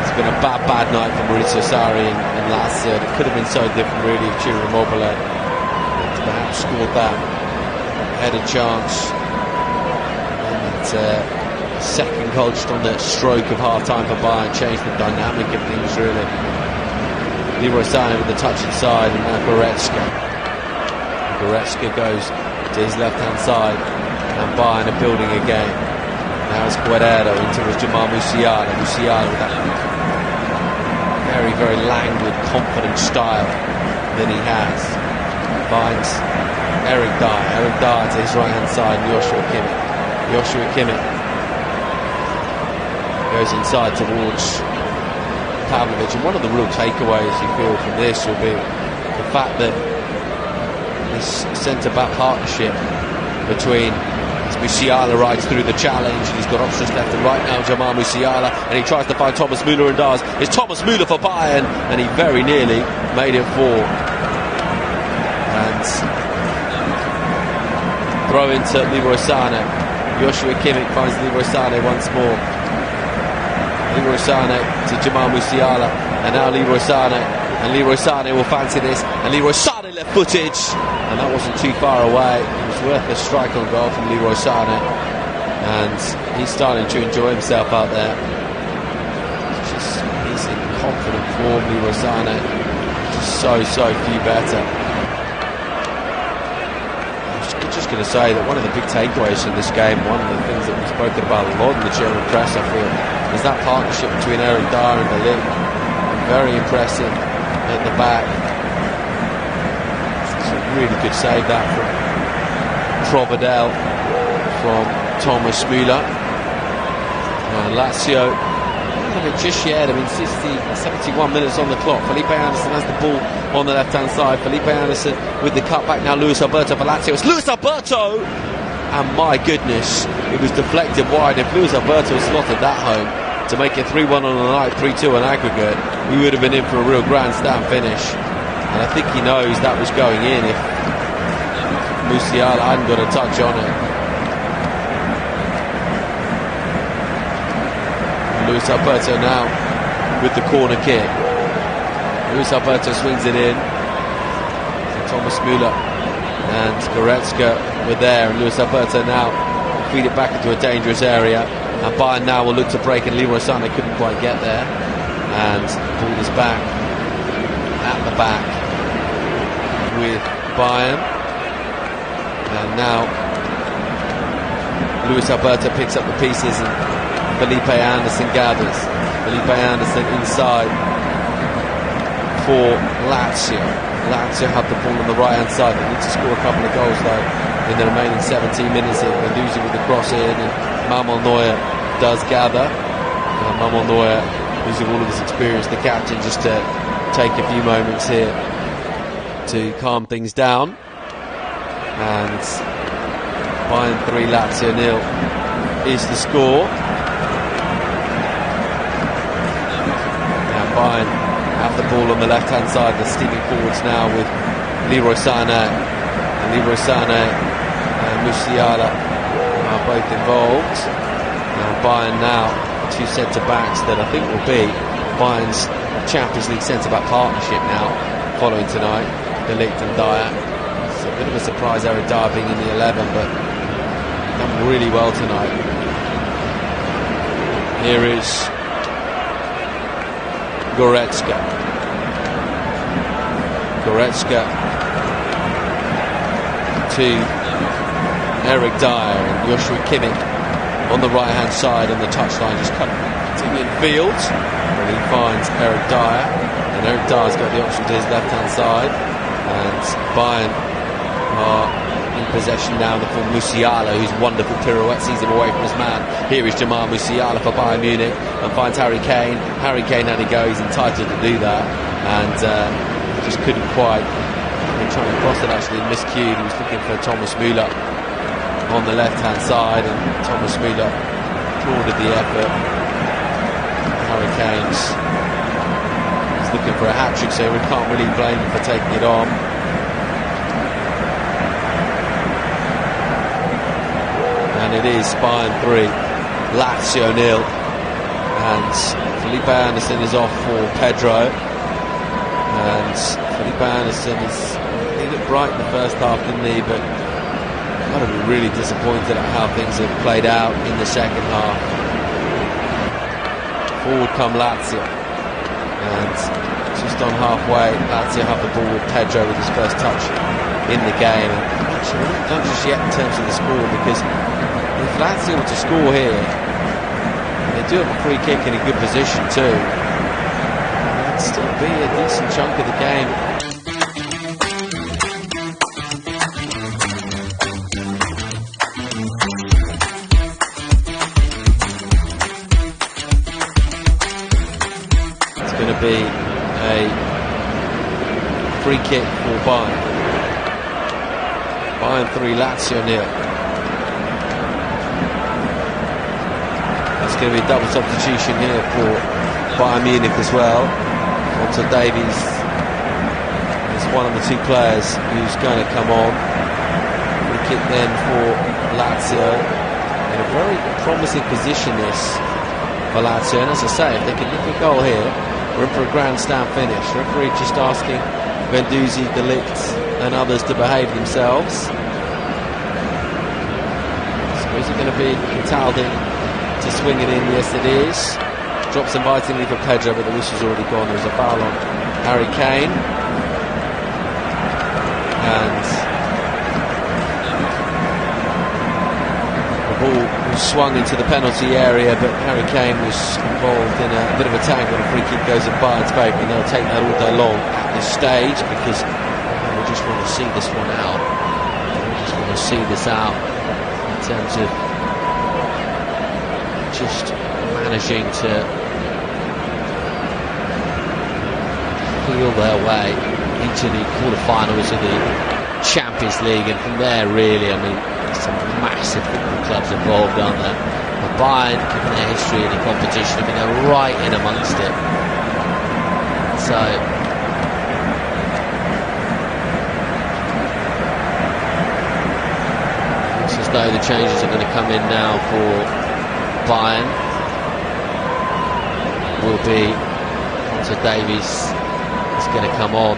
it's been a bad night for Maurizio Sarri in Lazio. It could have been so different, really, if Ciro Immobile had perhaps scored that headed chance, and that second goal just on the stroke of half-time for Bayern changed the dynamic of things, really. Leroy Sané with the touch inside, and now Goretzka. Goretzka goes to his left-hand side, and Bayern are building again. Now it's Guerrero into Jamal Musiala. Musiala with that very, very languid, confident style that he has. Finds Eric Dyer. Eric Dyer to his right-hand side, and Joshua Kimmich. Joshua Kimmich goes inside towards Pavlovic, and one of the real takeaways you feel from this will be the fact that this centre-back partnership between Musiala rides through the challenge, and he's got options left and right now, Jamal Musiala, and he tries to find Thomas Müller and does. It's Thomas Müller for Bayern, and he very nearly made it 4. And throw into Leroy Sané. Joshua Kimmich finds Leroy Sané once more. Leroy Sané to Jamal Musiala, and now Leroy Sané, and Leroy Sané will fancy this, and Leroy Sané left footage, and that wasn't too far away. It was worth a strike on goal from Leroy Sané, and he's starting to enjoy himself out there. He's in confident form, Leroy Sané, just so few better. Just going to say that one of the big takeaways from this game, one of the things that we've spoken about a lot in the German press, I feel, is that partnership between Eric Dyer and De Ligt. Very impressive at the back. It's a really good save that from Provedel, from Thomas Müller. And Lazio, just yet, I mean, 71 minutes on the clock. Felipe Anderson has the ball on the left-hand side. Felipe Anderson with the cutback now. Luis Alberto for Lazio. It's Luis Alberto! And my goodness, it was deflected wide. If Luis Alberto slotted that home to make it 3-1 on the night, 3-2 on aggregate, we would have been in for a real grandstand finish. And I think he knows that was going in if Musiala hadn't got a touch on it. Luis Alberto now with the corner kick. Luis Alberto swings it in. So Thomas Müller and Goretzka were there, and Luis Alberto now feed it back into a dangerous area. And Bayern now will look to break, and Leroy Sané couldn't quite get there. And the ball is back at the back with Bayern. And now Luis Alberto picks up the pieces, and Felipe Anderson gathers. Felipe Anderson inside for Lazio. Lazio have the ball on the right hand side. They need to score a couple of goals though in the remaining 17 minutes. They're losing with the cross in, and Manuel Neuer does gather. Mum on the way, using all of his experience, the captain, just to take a few moments here to calm things down. And Bayern 3, Lazio 0 is the score. Now Bayern have the ball on the left-hand side. They're steaming forwards now with Leroy Sané. And Leroy Sané and Musiala are both involved. And Bayern now, two centre-backs that I think will be Bayern's Champions League centre-back partnership now, following tonight, De Ligt and Dyer. It's a bit of a surprise Eric Dyer being in the 11, but done really well tonight. Here is Goretzka. Goretzka to Eric Dyer, and Joshua Kimmich on the right hand side on the touchline, just cutting in field, and he finds Eric Dyer, and Eric Dyer's got the option to his left hand side, and Bayern are in possession now. The full Musiala, whose wonderful pirouette sees him away from his man. Here is Jamal Musiala for Bayern Munich, and finds Harry Kane. Harry Kane had to go, he's entitled to do that, and just couldn't quite. Trying to cross it, actually miscued. He was looking for Thomas Müller on the left hand side, and Thomas Müller applauded the effort. Harry Kane's is looking for a hat-trick, so we can't really blame him for taking it on. And it is Bayern 3, Lazio 0, and Felipe Anderson is off for Pedro, and Felipe Anderson he looked bright in the first half, didn't he, but got to be really disappointed at how things have played out in the second half. Forward come Lazio, and just on halfway, Lazio have the ball with Pedro with his first touch in the game. And actually, we're not done just yet in terms of the score, because if Lazio were to score here, they do have a free kick in a good position too, it'd still be a decent chunk of the game. Be a free kick for Bayern. Bayern 3, Lazio 0. It's going to be a double substitution here for Bayern Munich as well. Alonso Davies is one of the two players who's going to come on. Free kick then for Lazio, in a very promising position this for Lazio, and as I say, if they can nick a goal here, we're in for a grand slam finish. Referee just asking Guendouzi, De Ligt and others to behave themselves. So is it going to be Cataldi to swing it in? Yes, it is. Drops invitingly for Pedro, but the whistle's already gone. There's a foul on Harry Kane. And the ball was swung into the penalty area, but Harry Kane was involved in a bit of a tangle. The free kick goes in Bayern's favour, and they'll take that all day long at this stage, because we just want to see this one out. We just want to see this out in terms of just managing to feel their way into the quarterfinals of the Champions League, and from there, really, I mean, some massive football clubs involved, aren't there? But Bayern, given their history in the competition, I mean, they're right in amongst it. So looks as though the changes are going to come in now for Bayern. Will be Alonso Davies is going to come on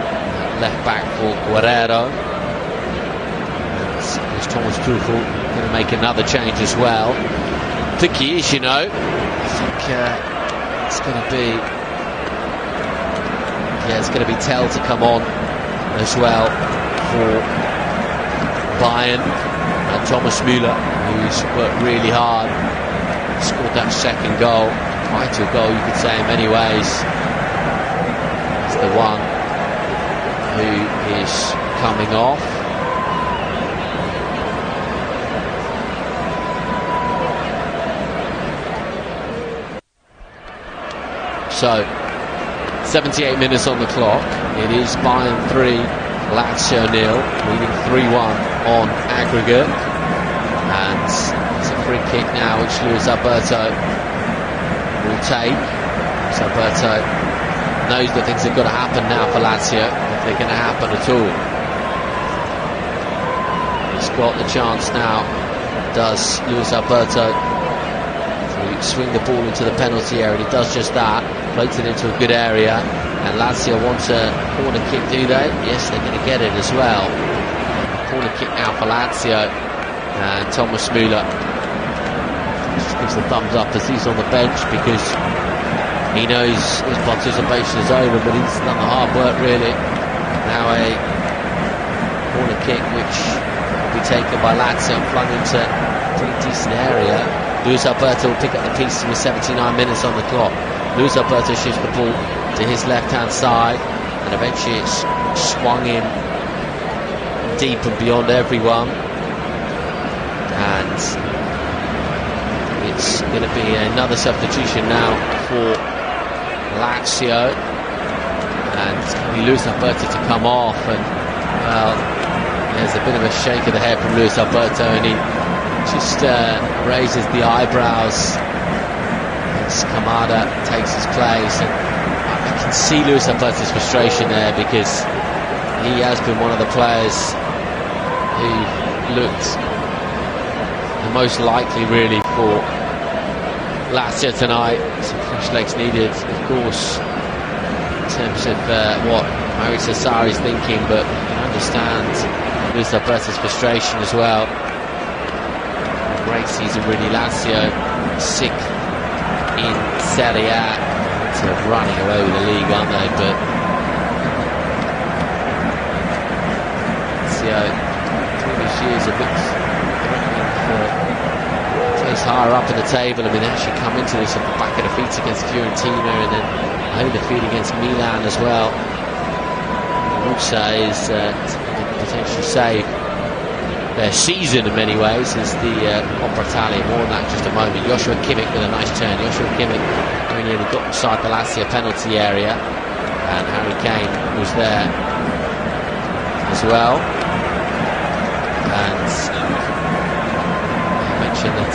left back for Guerrero. Is Thomas Tuchel going to make another change as well? I think he is, you know. I think it's going to be, it's going to be Tell to come on as well for Bayern, and Thomas Müller, who's worked really hard, scored that second goal, vital goal you could say in many ways. He's the one who is coming off. So 78 minutes on the clock. It is Bayern 3, Lazio 0, leading 3-1 on aggregate. And it's a free kick now, which Luis Alberto will take. Luis Alberto knows that things have got to happen now for Lazio, if they're going to happen at all. He's got the chance now, does Luis Alberto, to swing the ball into the penalty area. He does just that, floats it into a good area, and Lazio wants a corner kick, do they? Yes, they're going to get it as well. A corner kick now for Lazio, and Thomas Müller just gives the thumbs up as he's on the bench, because he knows his participation is over, but he's done the hard work really. Now a corner kick which will be taken by Lazio and flung into a pretty decent area. Luis Alberto will pick up the pieces with 79 minutes on the clock. Luis Alberto shifts the ball to his left-hand side, and eventually it's swung in deep and beyond everyone. And it's going to be another substitution now for Lazio, and it's going to be Luis Alberto to come off, and well, there's a bit of a shake of the head from Luis Alberto, and he just raises the eyebrows as Kamada takes his place. And I can see Luis Alberto's frustration there, because he has been one of the players who looked the most likely really for Lazio tonight. Some fresh legs needed, of course, in terms of what Maurizio Sarri's thinking, but you can understand Luis Alberto's frustration as well. A great season really. Lazio sick in Serie A, sort of running away with the league, aren't they? But Lazio previous years have looked threatening for place higher up in the table. I mean, they actually come into this on the back of the feet against Fiorentina, and then home defeat against Milan as well. Also is potentially save their season in many ways is the Coppa Italia. More on that in just a moment. Joshua Kimmich with a nice turn. Joshua Kimmich only nearly got inside the Lazio penalty area, and Harry Kane was there as well. And I mentioned that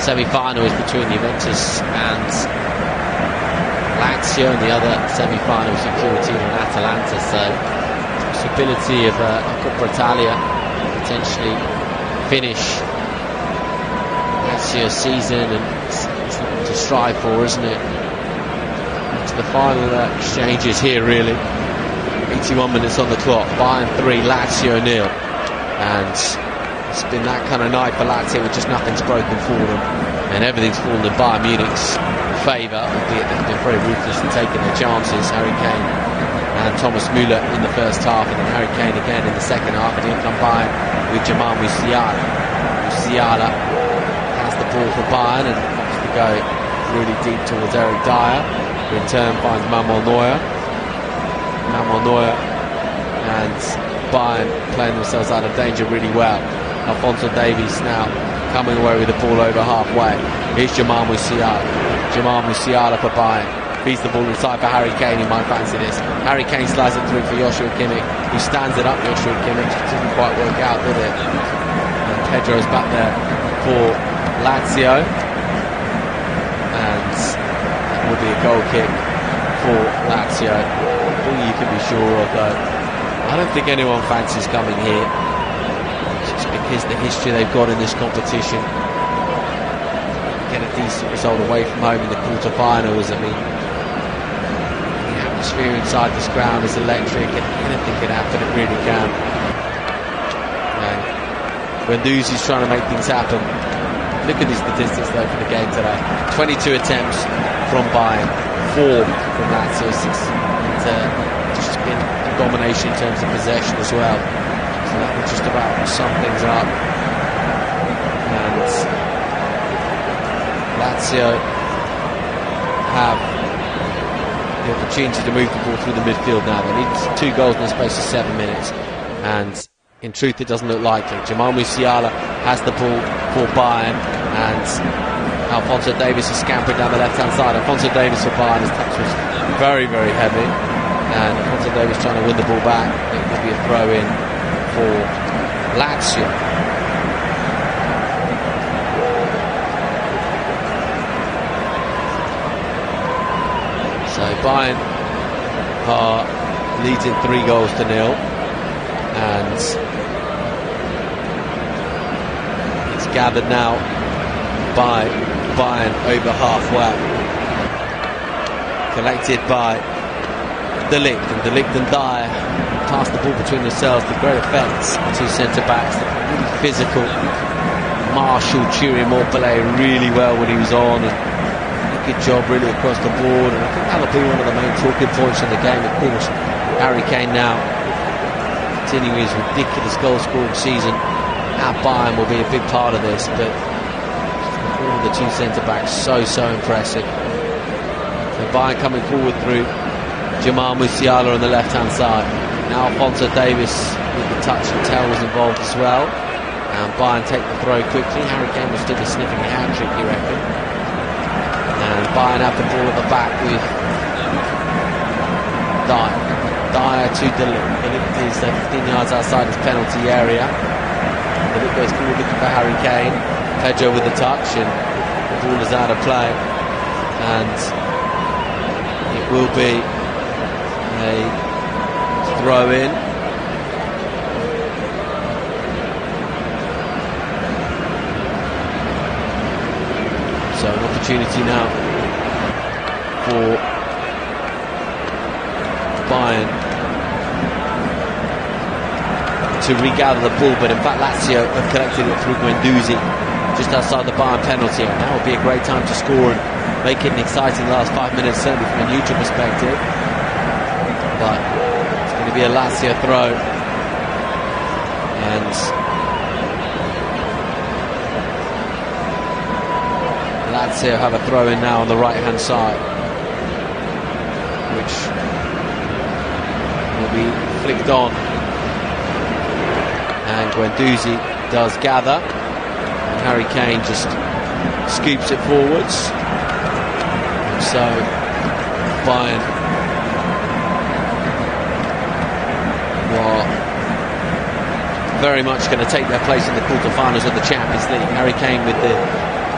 semi-final is between Juventus and Lazio, and the other semi-final is Fiorentina and Atalanta. So possibility of a Coppa Italia potentially finish Lazio's season, and it's something to strive for, isn't it? To the final exchanges here really. 81 minutes on the clock. Bayern 3, Lazio 0, and it's been that kind of night for Lazio where just nothing's broken for them, and everything's fallen in Bayern Munich's favour, albeit they've been very ruthless in taking their chances. Harry Kane and Thomas Müller in the first half, and then Harry Kane again in the second half, and he'll come by with Jamal Musiala. Musiala has the ball for Bayern and wants to go really deep towards Eric Dyer, who in turn finds Manuel Neuer. And Bayern playing themselves out of danger really well. Alphonso Davies now coming away with the ball over halfway. Here's Jamal Musiala. Jamal Musiala for Bayern. Feeds the ball inside for Harry Kane, who might fancy this. Harry Kane slides it through for Joshua Kimmich, who stands it up. Joshua Kimmich didn't quite work out, did it? And Pedro's back there for Lazio. And that will be a goal kick for Lazio. All you can be sure of, though, I don't think anyone fancies coming here, just because the history they've got in this competition. Get a decent result away from home in the quarter-finals. I mean, the atmosphere inside this ground is electric, and anything can happen, it really can. And Guendouzi's trying to make things happen. Look at the statistics though for the game today. 22 attempts from Bayern, 4 from Lazio, 6. Just been a domination in terms of possession as well. So that will just about sum things up. And Lazio have the opportunity to move the ball through the midfield now. They need 2 goals in the space of 7 minutes, and in truth it doesn't look likely. Jamal Musiala has the ball for Bayern, and Alphonso Davies is scampering down the left-hand side. Alphonso Davies for Bayern, his touch was very, very heavy. And Alphonso Davies trying to win the ball back. It will be a throw-in for Lazio. So Bayern are leading 3-0, and it's gathered now by Bayern over halfway. Collected by De Ligt, and De Ligt and Dyer pass the ball between themselves to great effect. Two centre-backs, really physical. Marshall cheering Immobile really well when he was on, and a good job really across the board, and I think that'll be one of the main talking points in the game. Of course, Harry Kane now continuing his ridiculous goal-scoring season at Bayern will be a big part of this, but all the two centre-backs so impressive. So Bayern coming forward through Jamal Musiala on the left-hand side. Now Alphonso Davies with the touch, and Tell was involved as well. And Bayern take the throw quickly. Harry Kane will still be sniffing a hat-trick, you reckon? And Bayern have the ball at the back with Dyer. Dyer to De Ligt. De Ligt is 15 yards outside his penalty area. De Ligt goes forward looking for Harry Kane. Pedro with the touch, and the ball is out of play. And it will be a throw-in. So an opportunity now for Bayern to regather the ball, but in fact Lazio have collected it through Guendouzi just outside the Bayern penalty area. Now would be a great time to score and make it an exciting last 5 minutes, certainly from a neutral perspective. But it's going to be a Lazio throw, and Lazio have a throw in now on the right hand side, which will be flicked on, and Guendouzi does gather, and Harry Kane just scoops it forwards. And so Bayern are very much going to take their place in the quarterfinals of the Champions League. Harry Kane with the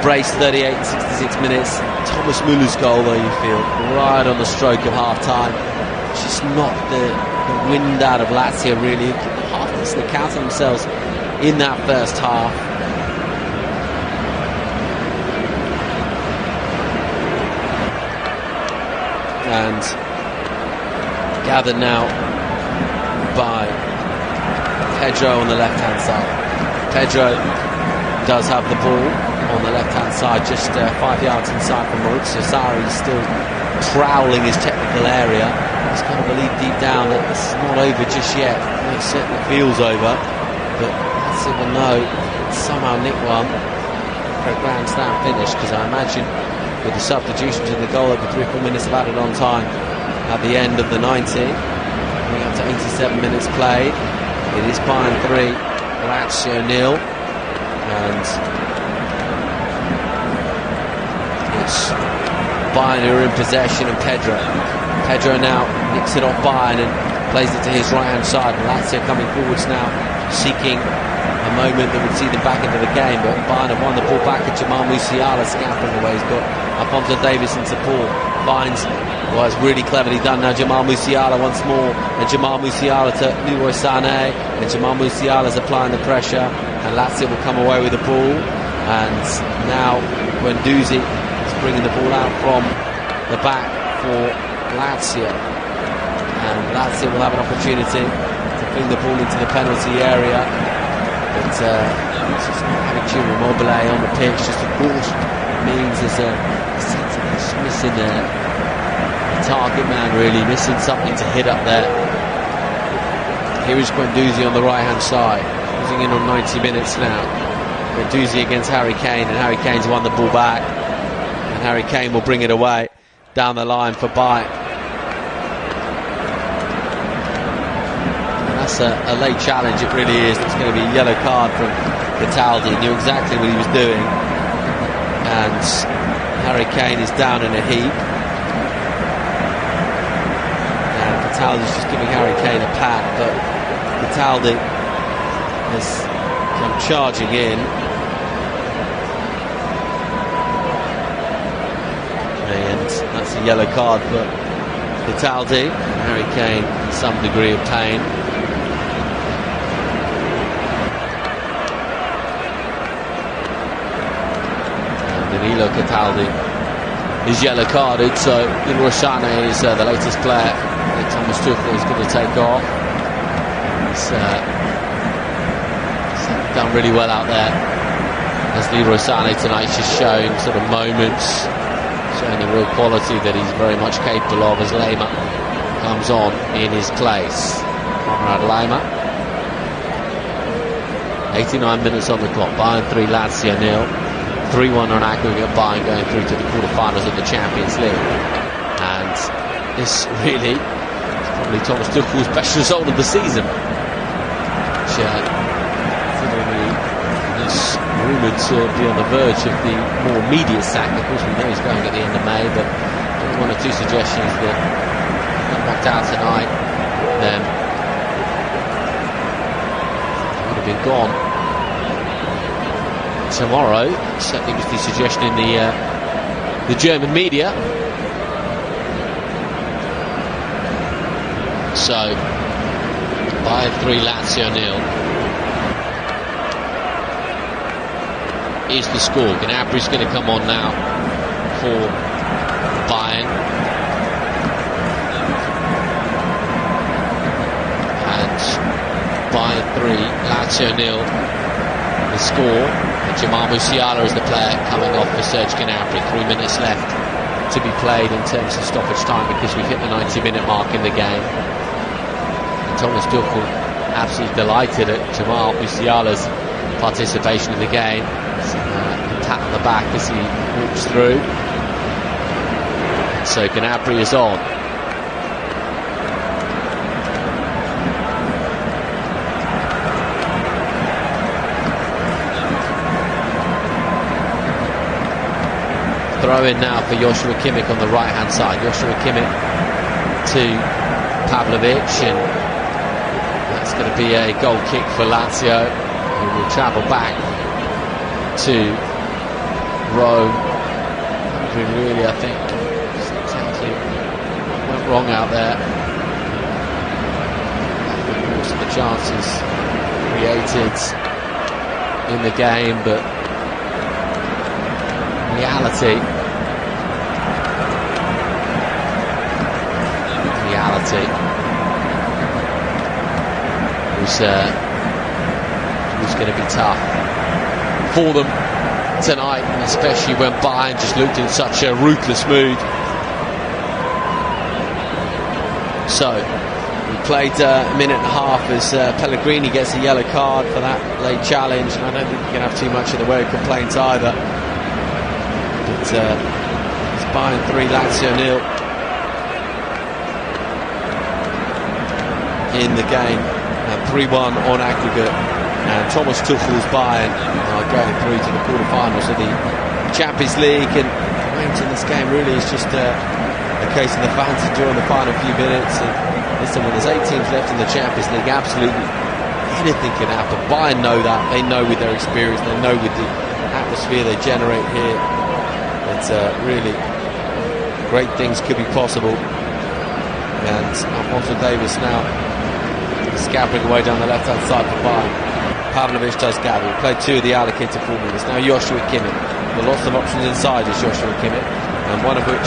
brace, 38 and 66 minutes. Thomas Müller's goal, though, you feel right on the stroke of half-time. Just knocked the wind out of Lazio, really. Half decently counting themselves in that first half. And gathered now by Pedro on the left-hand side. Pedro does have the ball on the left-hand side, just 5 yards inside from Maurizio Sarri. He's still prowling his technical area. He's got to believe deep down that this is not over just yet. It certainly feels over, but Lazio will know somehow nick one for a Grand Slam finish, because I imagine with the substitutions in the goal over 3 or 4 minutes of added on time at the end of the 90, coming up to 87 minutes played. It is Bayern 3, Lazio 0, and it's Bayern who are in possession, and Pedro now nicks it off Bayern and plays it to his right hand side, and Lazio coming forwards now, seeking a moment that would see them back into the game, but Bayern have won the ball back, and Jamal Musiala scampering away. He's got Alphonso Davies in support. Finds, well, it's really cleverly done now, Jamal Musiala once more, and Jamal Musiala to Leroy Sané, and Jamal Musiala's applying the pressure, and Lazio will come away with the ball. And now Guendouzi is bringing the ball out from the back for Lazio, and Lazio will have an opportunity to fling the ball into the penalty area, but it's just not having Ciro Immobile on the pitch, just of course means there's a sense of just missing a target man, really missing something to hit up there. Here is Guendouzi on the right hand side, closing in on 90 minutes now. Guendouzi against Harry Kane, and Harry Kane's won the ball back, and Harry Kane will bring it away down the line for Bayern. And that's a late challenge, it really is. It's going to be a yellow card from Cataldi. He knew exactly what he was doing, and and Harry Kane is down in a heap. And Cataldi's just giving Harry Kane a pat, but Cataldi has come charging in. And that's a yellow card for Cataldi. Harry Kane in some degree of pain. Danilo Cataldi is yellow carded, so Leroy Sané is the latest player that Thomas Tuchel is going to take off. He's done really well out there, as Leroy Sané tonight just showing sort of moments, showing the real quality that he's very much capable of as Lema comes on in his place. Conrad Lema. 89 minutes on the clock. Bayern 3, Lazio 0. 3-1 on aggregate, Bayern going through to the quarterfinals of the Champions League. And this really is probably Thomas Tuchel's best result of the season. He's rumoured to be on the verge of the more immediate sack. Of course, we know he's going at the end of May, but one or two suggestions that got knocked out tonight, then would have been gone tomorrow. Certainly was the suggestion in the German media. So Bayern 3, Lazio 0 is the score. Gnabry's going to come on now for Bayern, and Bayern 3, Lazio 0 the score. Jamal Musiala is the player coming off for Serge Gnabry. 3 minutes left to be played in terms of stoppage time, because we've hit the 90-minute mark in the game. And Thomas Tuchel absolutely delighted at Jamal Musiala's participation in the game. A pat on the back as he walks through. And so Gnabry is on. Throw in now for Joshua Kimmich on the right hand side. Joshua Kimmich to Pavlovic, and that's going to be a goal kick for Lazio, who will travel back to Rome. Wondering really, I think, just exactly what went wrong out there. Of course, the chances created in the game, but reality was going to be tough for them tonight, and especially when Bayern just looked in such a ruthless mood. So we played a minute and a half as Pellegrini gets a yellow card for that late challenge, and I don't think you can have too much in the way of complaints either. But it's Bayern 3, Lazio 0 in the game, 3-1 on aggregate, and Thomas Tuchel's Bayern are going through to the quarterfinals of the Champions League. And the way in this game really is just a case of the fans enjoying the final few minutes. And listen, when there's 8 teams left in the Champions League, absolutely anything can happen. Bayern know that. They know with their experience, they know with the atmosphere they generate here, it's really great things could be possible. And Alphonso Davies now scampering away down the left-hand side for Bayern. Pavlovic does gather. He played 2 of the allocated 4 minutes. Now Joshua Kimmich. There are lots of options inside is Joshua Kimmich, and one of which,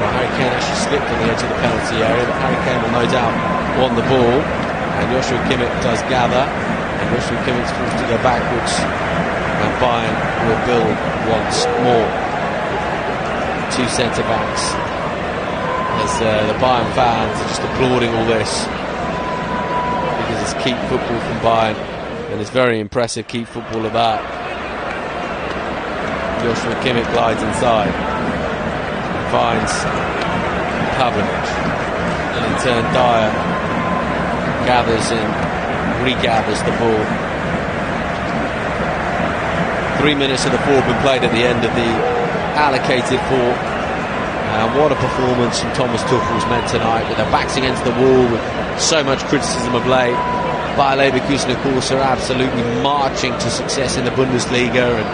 well, Harry Kane actually slipped on the edge of the penalty area, but Harry Kane will no doubt want the ball. And Joshua Kimmich does gather, and Joshua Kimmich's forced to go backwards, and Bayern will build once more. 2 centre-backs, as the Bayern fans are just applauding all this, because it's keep football from Bayern, and it's very impressive keep football of that. Joshua Kimmich glides inside and finds Pavlovic, and in turn Dyer gathers and regathers the ball. 3 minutes of the 4 have been played at the end of the allocated for. What a performance from Thomas Tuchel's men tonight, with their backs against the wall, with so much criticism of late. Bayer Leverkusen, of course, are absolutely marching to success in the Bundesliga and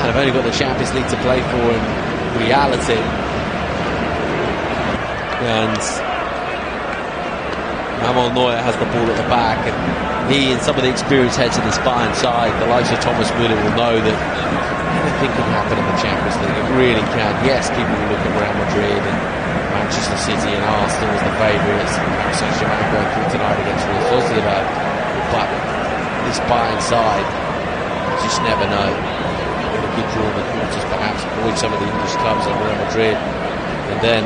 have only got the Champions League to play for in reality. And Manuel Neuer has the ball at the back, and he and some of the experienced heads of this Bayern side, the likes of Thomas Müller, will know that anything can happen in the Champions League. It really can. Yes, people will look at Real Madrid and Manchester City and Arsenal as the favourites, and Paris Saint-Germain going through tonight against Real Sociedad. But this Bayern side, you just never know. They could draw the quarters, perhaps avoid some of the English clubs like Real Madrid, and then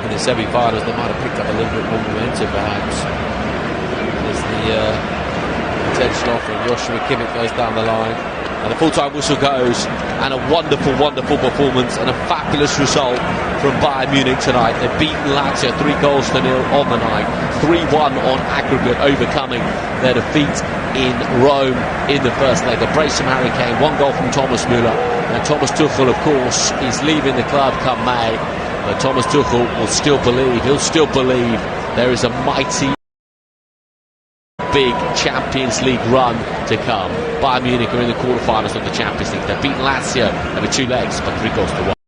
in the semi-finals they might have picked up a little bit more momentum, perhaps. There's the attention offering. Joshua Kimmich goes down the line, and the full-time whistle goes, and a wonderful, wonderful performance and a fabulous result from Bayern Munich tonight. They've beaten Lazio 3-0 on the night, 3-1 on aggregate, overcoming their defeat in Rome in the first leg. A brace from Harry Kane, 1 goal from Thomas Müller, and Thomas Tuchel, of course, is leaving the club come May. But Thomas Tuchel will still believe, he'll still believe there is a mighty big Champions League run to come. Bayern Munich are in the quarterfinals of the Champions League. They've beaten Lazio over 2 legs, but 3-1.